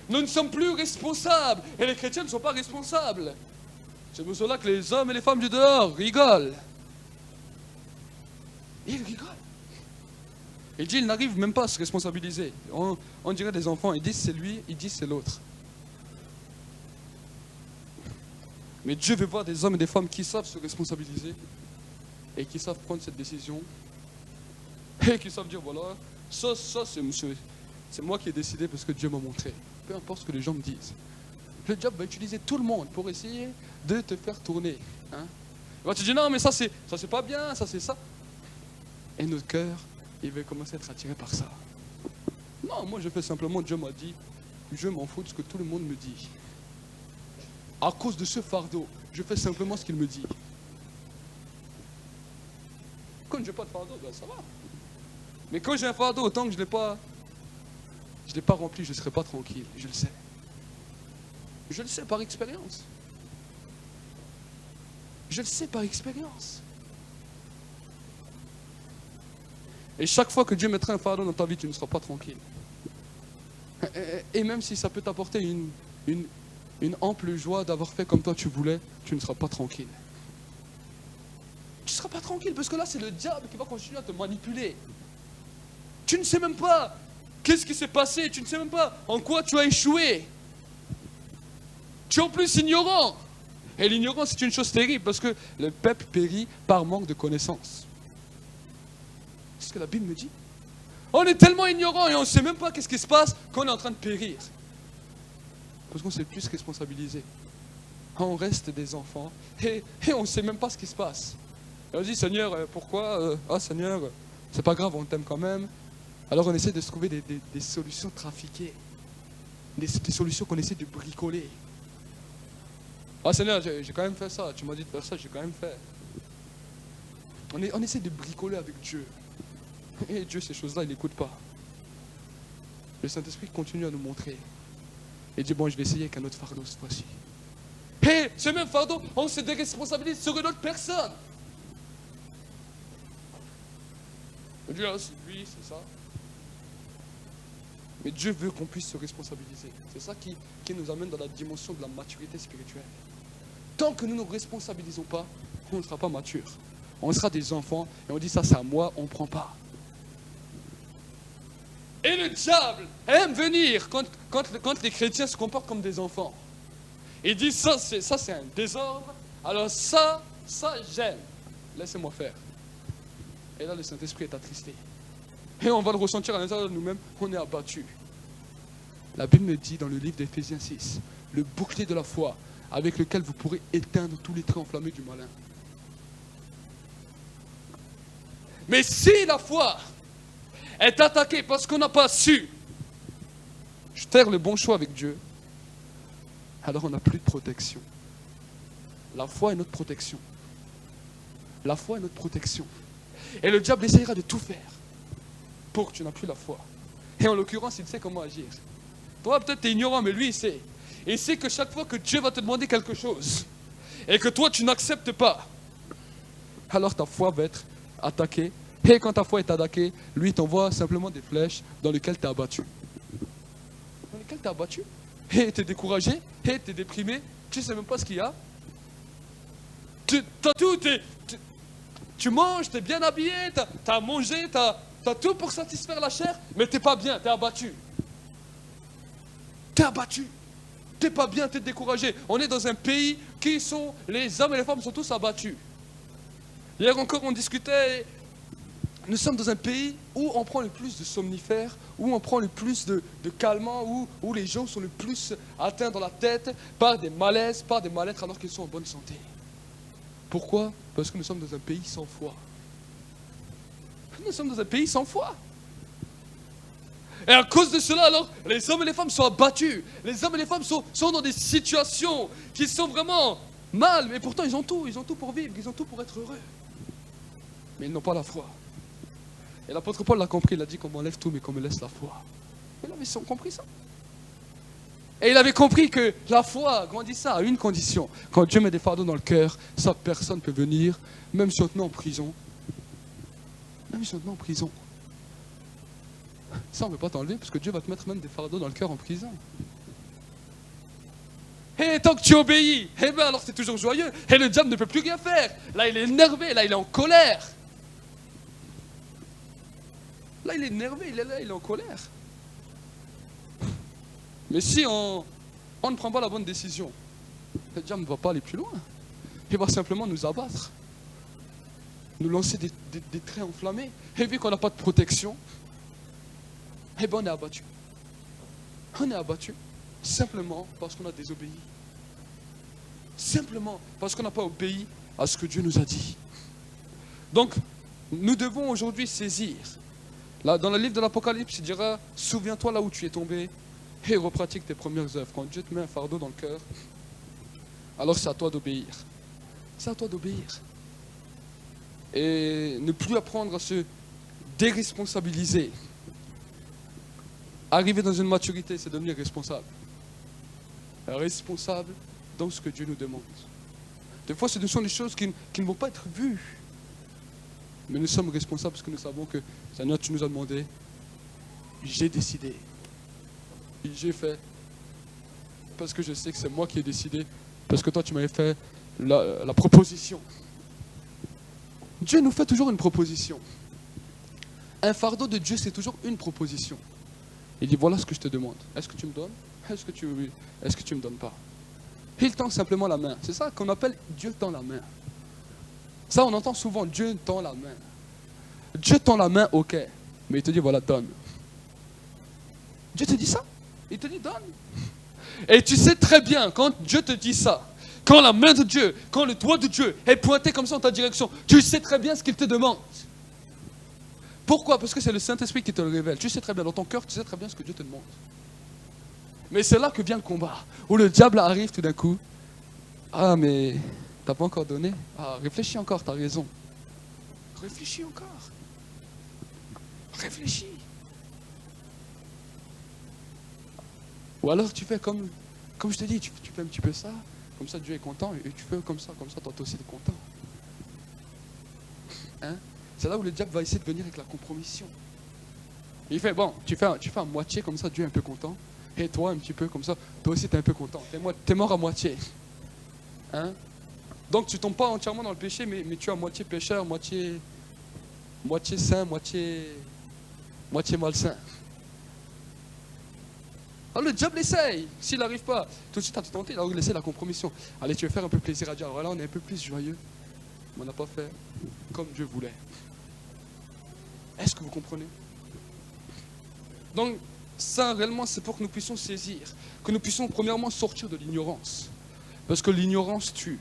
Nous ne sommes plus responsables et les chrétiens ne sont pas responsables. C'est pour cela que les hommes et les femmes du dehors rigolent. Ils rigolent. Il dit, ils n'arrivent même pas à se responsabiliser. On dirait des enfants, ils disent c'est lui, ils disent c'est l'autre. Mais Dieu veut voir des hommes et des femmes qui savent se responsabiliser et qui savent prendre cette décision et qui savent dire voilà, ça c'est moi qui ai décidé parce que Dieu m'a montré. Peu importe ce que les gens me disent. Le diable va utiliser tout le monde pour essayer de te faire tourner. Hein? Il va te dire non mais ça c'est pas bien, ça c'est ça. Et notre cœur, il va commencer à être attiré par ça. Non, moi je fais simplement, Dieu m'a dit, je m'en fous de ce que tout le monde me dit. À cause de ce fardeau, je fais simplement ce qu'il me dit. Quand je n'ai pas de fardeau, ben ça va. Mais quand j'ai un fardeau, autant que je ne l'ai pas rempli, je ne serai pas tranquille, je le sais. Je le sais par expérience. Je le sais par expérience. Et chaque fois que Dieu mettra un fardeau dans ta vie, tu ne seras pas tranquille. Et même si ça peut t'apporter une ample joie d'avoir fait comme toi tu voulais, tu ne seras pas tranquille. Tu ne seras pas tranquille parce que là, c'est le diable qui va continuer à te manipuler. Tu ne sais même pas qu'est-ce qui s'est passé, tu ne sais même pas en quoi tu as échoué. Tu es en plus ignorant. Et l'ignorance, c'est une chose terrible parce que le peuple périt par manque de connaissances. C'est ce que la Bible me dit. On est tellement ignorant et on ne sait même pas qu'est-ce qui se passe qu'on est en train de périr. Parce qu'on s'est plus responsabilisé. On reste des enfants et on ne sait même pas ce qui se passe. Et on dit, Seigneur, pourquoi Seigneur, c'est pas grave, on t'aime quand même. Alors on essaie de se trouver des solutions trafiquées. Des solutions qu'on essaie de bricoler. Ah Seigneur, j'ai quand même fait ça. Tu m'as dit de faire ça, j'ai quand même fait. On essaie de bricoler avec Dieu. Et Dieu, ces choses-là, il n'écoute pas. Le Saint-Esprit continue à nous montrer. Et dit, bon, je vais essayer avec un autre fardeau cette fois-ci. Et ce même fardeau, on se déresponsabilise sur une autre personne. Dieu, c'est lui, c'est ça. Mais Dieu veut qu'on puisse se responsabiliser. C'est ça qui nous amène dans la dimension de la maturité spirituelle. Tant que nous ne nous responsabilisons pas, on ne sera pas mature. On sera des enfants et on dit ça c'est à moi, on ne prend pas. Et le diable aime venir quand les chrétiens se comportent comme des enfants. Il dit ça c'est un désordre, alors ça j'aime. Laissez-moi faire. Et là le Saint-Esprit est attristé. Et on va le ressentir à l'intérieur de nous-mêmes, on est abattu. La Bible me dit dans le livre d'Éphésiens 6, le bouclier de la foi avec lequel vous pourrez éteindre tous les traits enflammés du malin. Mais si la foi est attaquée parce qu'on n'a pas su faire le bon choix avec Dieu, alors on n'a plus de protection. La foi est notre protection. La foi est notre protection. Et le diable essayera de tout faire pour que tu n'aies plus la foi. Et en l'occurrence, il sait comment agir. Toi, peut-être tu es ignorant, mais lui, il sait. Et il sait que chaque fois que Dieu va te demander quelque chose, et que toi, tu n'acceptes pas, alors ta foi va être attaquée. Et quand ta foi est attaquée, lui t'envoie simplement des flèches dans lesquelles tu es abattu. Dans lesquelles tu es abattu. Et tu es découragé, et tu es déprimé, tu ne sais même pas ce qu'il y a. Tu as tout, tu manges, tu es bien habillé, tu as mangé, tu as tout pour satisfaire la chair, mais tu n'es pas bien, tu es abattu. Tu es abattu. Tu n'es pas bien, tu es découragé. On est dans un pays qui sont, les hommes et les femmes sont tous abattus. Hier encore, on discutait, nous sommes dans un pays où on prend le plus de somnifères, où on prend le plus de calmants, où les gens sont le plus atteints dans la tête par des malaises, par des mal-être alors qu'ils sont en bonne santé. Pourquoi? Parce que nous sommes dans un pays sans foi. Nous sommes dans un pays sans foi. Et à cause de cela, alors, les hommes et les femmes sont abattus. Les hommes et les femmes sont dans des situations qui sont vraiment mal. Mais pourtant, ils ont tout pour vivre, ils ont tout pour être heureux. Mais ils n'ont pas la foi. Et l'apôtre Paul l'a compris, il a dit qu'on m'enlève tout, mais qu'on me laisse la foi. Il avait compris ça. Et il avait compris que la foi grandissait à une condition. Quand Dieu met des fardeaux dans le cœur, ça, personne ne peut venir, même si on te met en prison. Même si on te met en prison. Ça, on ne peut pas t'enlever, parce que Dieu va te mettre même des fardeaux dans le cœur en prison. Et tant que tu obéis, eh bien alors c'est toujours joyeux. Et le diable ne peut plus rien faire. Là, il est énervé, là, il est en colère. Là, il est énervé, il est là, il est en colère. Mais si on ne prend pas la bonne décision, le diable ne va pas aller plus loin. Il va simplement nous abattre. Nous lancer des traits enflammés. Et vu qu'on n'a pas de protection, eh bien on est abattu. On est abattu simplement parce qu'on a désobéi. Simplement parce qu'on n'a pas obéi à ce que Dieu nous a dit. Donc, nous devons aujourd'hui saisir. Là, dans le livre de l'Apocalypse, il dira, souviens-toi là où tu es tombé et repratique tes premières œuvres. Quand Dieu te met un fardeau dans le cœur, alors c'est à toi d'obéir. C'est à toi d'obéir. Et ne plus apprendre à se déresponsabiliser. Arriver dans une maturité, c'est devenir responsable. Responsable dans ce que Dieu nous demande. Des fois, ce sont des choses qui ne vont pas être vues. Mais nous sommes responsables parce que nous savons que, Seigneur, tu nous as demandé, j'ai décidé, j'ai fait, parce que je sais que c'est moi qui ai décidé, parce que toi, tu m'avais fait la proposition. Dieu nous fait toujours une proposition. Un fardeau de Dieu, c'est toujours une proposition. Il dit, voilà ce que je te demande. Est-ce que tu me donnes? Est-ce que tu me donnes pas? Il tend simplement la main. C'est ça qu'on appelle Dieu tend la main. Ça, on entend souvent, Dieu tend la main. Dieu tend la main, ok. Mais il te dit, voilà, donne. Dieu te dit ça. Il te dit, donne. Et tu sais très bien, quand Dieu te dit ça, quand la main de Dieu, quand le doigt de Dieu est pointé comme ça en ta direction, tu sais très bien ce qu'il te demande. Pourquoi? Parce que c'est le Saint-Esprit qui te le révèle. Tu sais très bien, dans ton cœur, tu sais très bien ce que Dieu te demande. Mais c'est là que vient le combat, où le diable arrive tout d'un coup. Ah, mais t'as pas encore donné? Ah, réfléchis encore, t'as raison. Réfléchis encore. Réfléchis. Ou alors tu fais comme je te dis, tu fais un petit peu ça, Comme ça, Dieu est content et tu fais comme ça, toi aussi tu es content. Hein? C'est là où le diable va essayer de venir avec la compromission. Il fait, bon, tu fais à moitié, comme ça Dieu est un peu content. Et toi, un petit peu, comme ça, toi aussi tu es un peu content. T'es mort à moitié. Hein? Donc tu ne tombes pas entièrement dans le péché, mais tu es à moitié pécheur, moitié saint, moitié malsain. Alors le diable essaye. S'il n'arrive pas, tout de suite à te tenter, il va laisser la compromission. Allez, tu veux faire un peu plaisir à Dieu. Alors là, on est un peu plus joyeux. Mais on n'a pas fait comme Dieu voulait. Est-ce que vous comprenez? Donc, ça, réellement, c'est pour que nous puissions saisir. Que nous puissions, premièrement, sortir de l'ignorance. Parce que l'ignorance tue.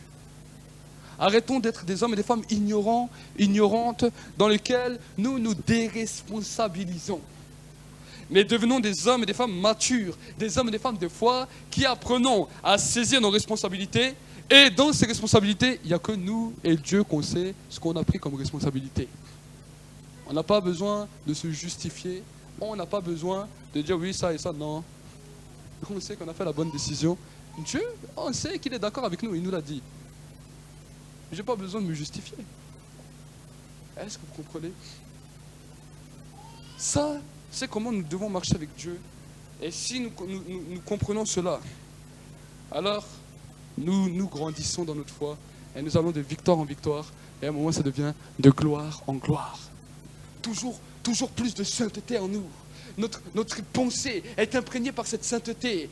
Arrêtons d'être des hommes et des femmes ignorants, ignorantes, dans lesquels nous nous déresponsabilisons. Mais devenons des hommes et des femmes matures, des hommes et des femmes de foi, qui apprenons à saisir nos responsabilités. Et dans ces responsabilités, il n'y a que nous et Dieu qu'on sait ce qu'on a pris comme responsabilité. On n'a pas besoin de se justifier. On n'a pas besoin de dire oui, ça et ça, non. On sait qu'on a fait la bonne décision. Dieu, on sait qu'il est d'accord avec nous, il nous l'a dit. Je n'ai pas besoin de me justifier. Est-ce que vous comprenez? Ça, c'est comment nous devons marcher avec Dieu. Et si nous comprenons cela, alors nous grandissons dans notre foi et nous allons de victoire en victoire. Et à un moment, ça devient de gloire en gloire. Toujours plus de sainteté en nous. Notre pensée est imprégnée par cette sainteté.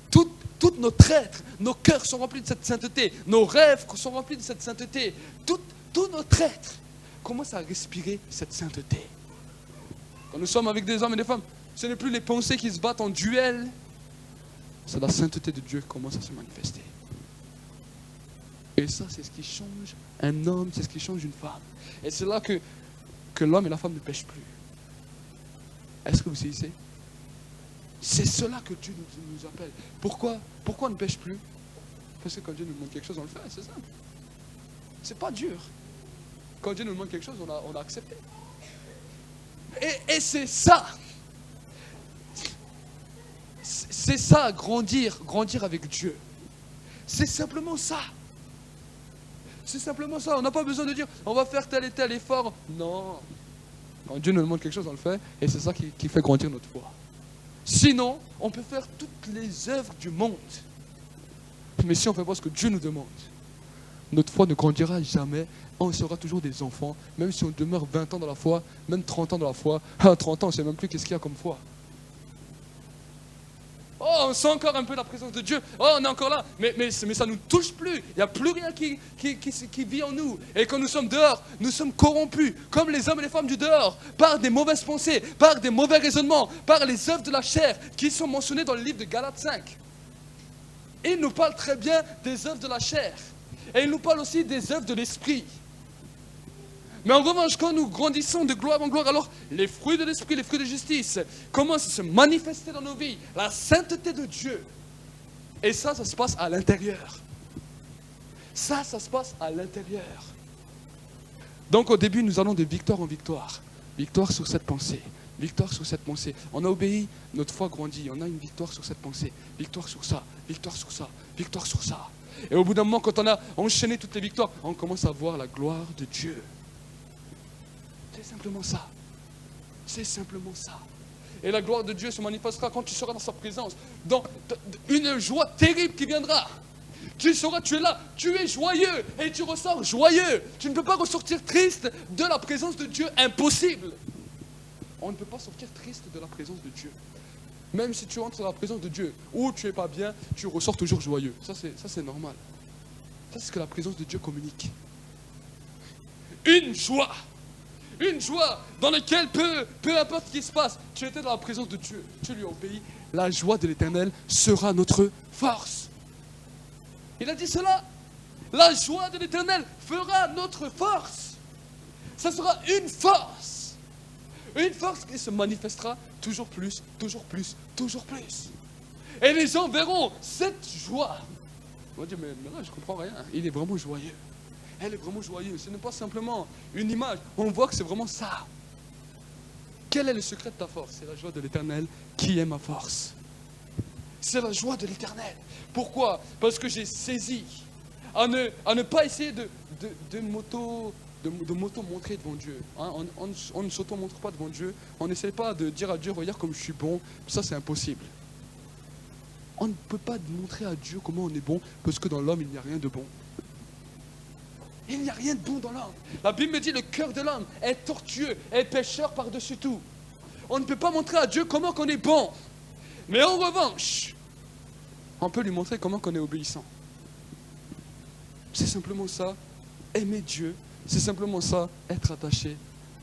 Tout notre être, nos cœurs sont remplis de cette sainteté. Nos rêves sont remplis de cette sainteté. Tout notre être commence à respirer cette sainteté. Quand nous sommes avec des hommes et des femmes, ce n'est plus les pensées qui se battent en duel. C'est la sainteté de Dieu qui commence à se manifester. Et ça, c'est ce qui change un homme, c'est ce qui change une femme. Et c'est là que l'homme et la femme ne pêchent plus. Est-ce que vous saisissez? C'est cela que Dieu nous appelle. Pourquoi on ne pêche plus? Parce que quand Dieu nous demande quelque chose, on le fait, c'est simple. C'est pas dur. Quand Dieu nous demande quelque chose, on a accepté. Et c'est ça. C'est ça, grandir avec Dieu. C'est simplement ça. C'est simplement ça. On n'a pas besoin de dire, on va faire tel et tel effort. Non. Quand Dieu nous demande quelque chose, on le fait. Et c'est ça qui fait grandir notre foi. Sinon, on peut faire toutes les œuvres du monde. Mais si on ne fait pas ce que Dieu nous demande, notre foi ne grandira jamais. On sera toujours des enfants. Même si on demeure 20 ans dans la foi, même 30 ans dans la foi. À 30 ans, on ne sait même plus qu'est-ce qu'il y a comme foi. Oh, on sent encore un peu la présence de Dieu. Oh, on est encore là. Mais ça ne nous touche plus. Il n'y a plus rien qui vit en nous. Et quand nous sommes dehors, nous sommes corrompus, comme les hommes et les femmes du dehors, par des mauvaises pensées, par des mauvais raisonnements, par les œuvres de la chair qui sont mentionnées dans le livre de Galates 5. Il nous parle très bien des œuvres de la chair. Et il nous parle aussi des œuvres de l'esprit. Mais en revanche, quand nous grandissons de gloire en gloire, alors les fruits de l'esprit, les fruits de justice commencent à se manifester dans nos vies. La sainteté de Dieu. Et ça se passe à l'intérieur. Ça se passe à l'intérieur. Donc au début, nous allons de victoire en victoire. Victoire sur cette pensée. Victoire sur cette pensée. On a obéi, notre foi grandit. On a une victoire sur cette pensée. Victoire sur ça, victoire sur ça, victoire sur ça. Et au bout d'un moment, quand on a enchaîné toutes les victoires, on commence à voir la gloire de Dieu. C'est simplement ça. C'est simplement ça. Et la gloire de Dieu se manifestera quand tu seras dans sa présence. Dans une joie terrible qui viendra. Tu es là, tu es joyeux et tu ressors joyeux. Tu ne peux pas ressortir triste de la présence de Dieu. Impossible. On ne peut pas sortir triste de la présence de Dieu. Même si tu entres dans la présence de Dieu, où tu n'es pas bien, tu ressors toujours joyeux. Ça c'est normal. Ça c'est ce que la présence de Dieu communique. Une joie dans laquelle peu importe ce qui se passe, tu étais dans la présence de Dieu, tu lui as obéi. La joie de l'Éternel sera notre force. Il a dit cela. La joie de l'Éternel fera notre force. Ça sera une force. Une force qui se manifestera toujours plus, toujours plus, toujours plus. Et les gens verront cette joie. On va dire, mais là, je ne comprends rien. Il est vraiment joyeux. Elle est vraiment joyeuse. Ce n'est pas simplement une image. On voit que c'est vraiment ça. Quel est le secret de ta force? C'est la joie de l'Éternel qui est ma force. c'est la joie de l'Éternel. Pourquoi? Parce que j'ai saisi à ne pas essayer de m'auto-montrer devant Dieu. Hein. On ne s'auto-montre pas devant Dieu. On n'essaie pas de dire à Dieu, regarde comme je suis bon. Ça, c'est impossible. On ne peut pas montrer à Dieu comment on est bon, parce que dans l'homme, il n'y a rien de bon. Il n'y a rien de bon dans l'homme. La Bible me dit, le cœur de l'homme est tortueux, est pécheur par-dessus tout. On ne peut pas montrer à Dieu comment on est bon. Mais en revanche, on peut lui montrer comment on est obéissant. C'est simplement ça, aimer Dieu. C'est simplement ça, être attaché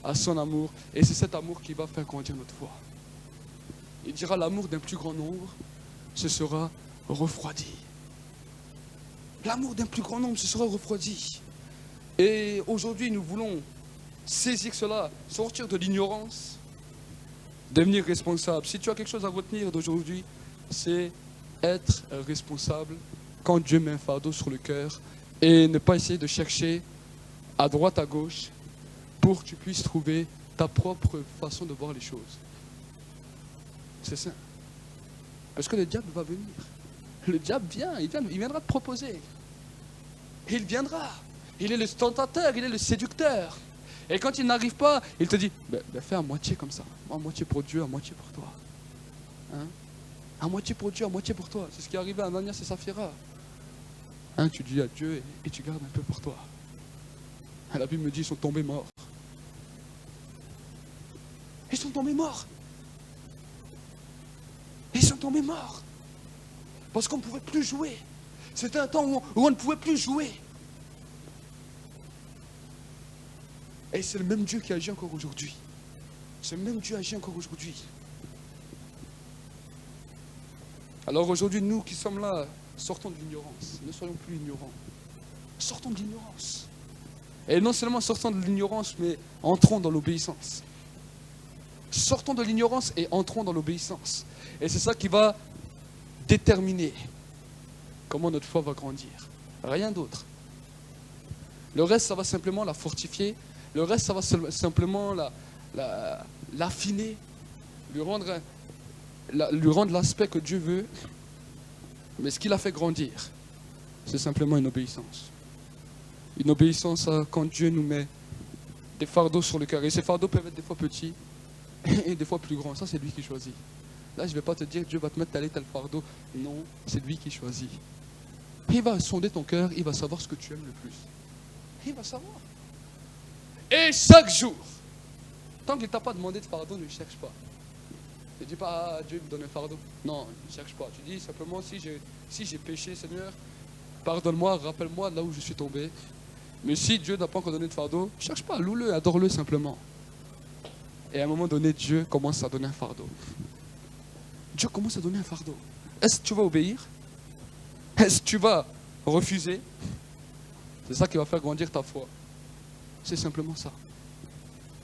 à son amour. Et c'est cet amour qui va faire grandir notre foi. Il dira, l'amour d'un plus grand nombre se sera refroidi. L'amour d'un plus grand nombre se sera refroidi. Et aujourd'hui, nous voulons saisir cela, sortir de l'ignorance, devenir responsable. Si tu as quelque chose à retenir d'aujourd'hui, c'est être responsable quand Dieu met un fardeau sur le cœur et ne pas essayer de chercher à droite, à gauche pour que tu puisses trouver ta propre façon de voir les choses. C'est ça. Parce que le diable va venir. Le diable vient, il viendra te proposer. Il viendra. Il est le tentateur, il est le séducteur. Et quand il n'arrive pas, il te dit, fais à moitié comme ça. À moitié pour Dieu, à moitié pour toi. Hein? À moitié pour Dieu, à moitié pour toi. C'est ce qui est arrivé à Ananias et Saphira. Hein, tu dis à Dieu et tu gardes un peu pour toi. Et la Bible me dit, ils sont tombés morts. Ils sont tombés morts. Ils sont tombés morts. Parce qu'on ne pouvait plus jouer. C'était un temps où on ne pouvait plus jouer. Et c'est le même Dieu qui agit encore aujourd'hui. C'est le même Dieu qui agit encore aujourd'hui. Alors aujourd'hui, nous qui sommes là, sortons de l'ignorance. Ne soyons plus ignorants. Sortons de l'ignorance. Et non seulement sortons de l'ignorance, mais entrons dans l'obéissance. Sortons de l'ignorance et entrons dans l'obéissance. Et c'est ça qui va déterminer comment notre foi va grandir. Rien d'autre. Le reste, ça va simplement la fortifier. Le reste, ça va simplement l'affiner, lui rendre l'aspect que Dieu veut. Mais ce qui l'a fait grandir, c'est simplement une obéissance. Une obéissance à quand Dieu nous met des fardeaux sur le cœur. Et ces fardeaux peuvent être des fois petits et des fois plus grands. Ça, c'est lui qui choisit. Là, je ne vais pas te dire que Dieu va te mettre tel et tel fardeau. Non, c'est lui qui choisit. Il va sonder ton cœur, il va savoir ce que tu aimes le plus. Il va savoir. Et chaque jour, tant qu'il ne t'a pas demandé de fardeau, ne cherche pas. Ne dis pas, Dieu me donne un fardeau. Non, ne cherche pas. Tu dis simplement, si j'ai péché, Seigneur, pardonne-moi, rappelle-moi là où je suis tombé. Mais si Dieu n'a pas encore donné de fardeau, ne cherche pas, loue-le, adore-le simplement. Et à un moment donné, Dieu commence à donner un fardeau. Dieu commence à donner un fardeau. Est-ce que tu vas obéir? Est-ce que tu vas refuser? C'est ça qui va faire grandir ta foi. C'est simplement ça.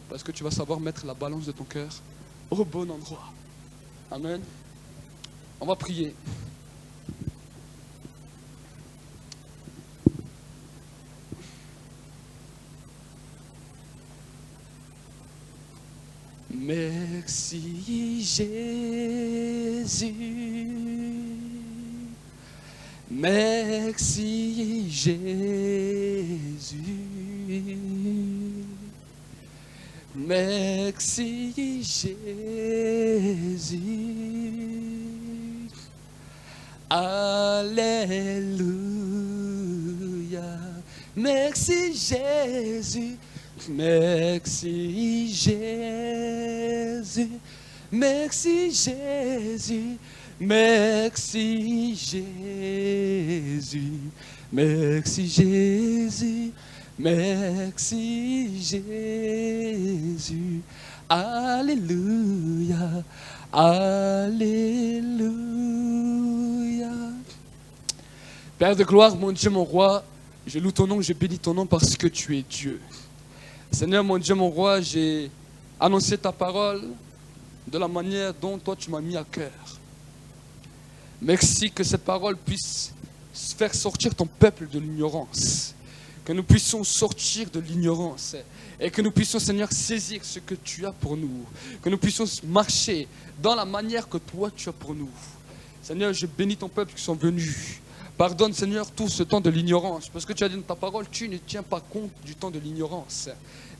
Parce que tu vas savoir mettre la balance de ton cœur au bon endroit. Amen. On va prier. Merci Jésus. Merci Jésus. Merci Jésus. Alléluia. Merci Jésus. Merci Jésus. Merci Jésus. Merci Jésus. Merci Jésus. Merci Jésus. Alléluia. Alléluia. Père de gloire, mon Dieu, mon roi, je loue ton nom, je bénis ton nom parce que tu es Dieu. Seigneur, mon Dieu, mon roi, j'ai annoncé ta parole de la manière dont toi tu m'as mis à cœur. Merci que cette parole puisse faire sortir ton peuple de l'ignorance. Que nous puissions sortir de l'ignorance et que nous puissions, Seigneur, saisir ce que tu as pour nous. Que nous puissions marcher dans la manière que toi tu as pour nous. Seigneur, je bénis ton peuple qui sont venus. Pardonne, Seigneur, tout ce temps de l'ignorance. Parce que tu as dit dans ta parole, tu ne tiens pas compte du temps de l'ignorance.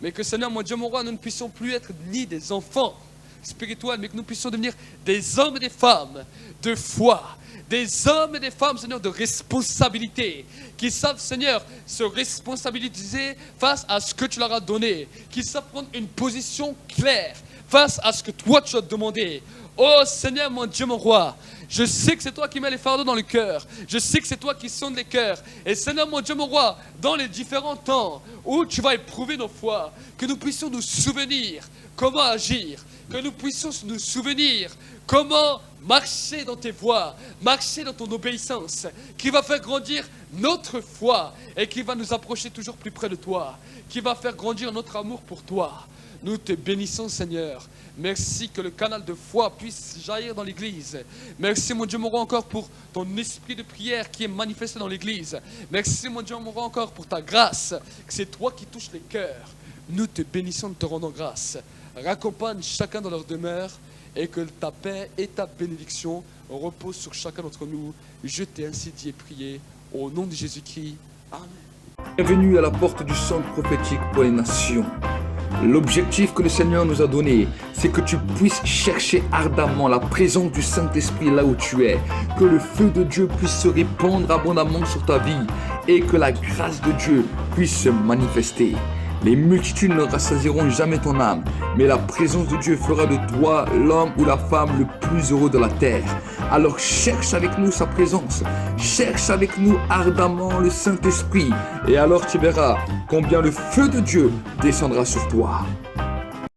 Mais que, Seigneur, mon Dieu, mon roi, nous ne puissions plus être ni des enfants spirituels, mais que nous puissions devenir des hommes et des femmes de foi. Des hommes et des femmes, Seigneur, de responsabilité. Qui savent, Seigneur, se responsabiliser face à ce que tu leur as donné. Qui savent prendre une position claire face à ce que toi tu as demandé. Oh Seigneur, mon Dieu, mon roi, je sais que c'est toi qui mets les fardeaux dans le cœur. Je sais que c'est toi qui sondes les cœurs. Et Seigneur, mon Dieu, mon roi, dans les différents temps où tu vas éprouver nos foi, que nous puissions nous souvenir comment agir, que nous puissions nous souvenir comment marcher dans tes voies, marcher dans ton obéissance, qui va faire grandir notre foi et qui va nous approcher toujours plus près de toi, qui va faire grandir notre amour pour toi. Nous te bénissons, Seigneur. Merci que le canal de foi puisse jaillir dans l'Église. Merci, mon Dieu, mon roi, encore pour ton esprit de prière qui est manifesté dans l'Église. Merci, mon Dieu, mon roi, encore pour ta grâce, que c'est toi qui touches les cœurs. Nous te bénissons, nous te rendons grâce. Raccompagne chacun dans leur demeure et que ta paix et ta bénédiction reposent sur chacun d'entre nous. Je t'ai ainsi dit et prié au nom de Jésus-Christ. Amen. Bienvenue à la porte du centre prophétique pour les nations. L'objectif que le Seigneur nous a donné, c'est que tu puisses chercher ardemment la présence du Saint-Esprit là où tu es, que le feu de Dieu puisse se répandre abondamment sur ta vie et que la grâce de Dieu puisse se manifester. Les multitudes ne rassasieront jamais ton âme, mais la présence de Dieu fera de toi l'homme ou la femme le plus heureux de la terre. Alors cherche avec nous sa présence, cherche avec nous ardemment le Saint-Esprit, et alors tu verras combien le feu de Dieu descendra sur toi.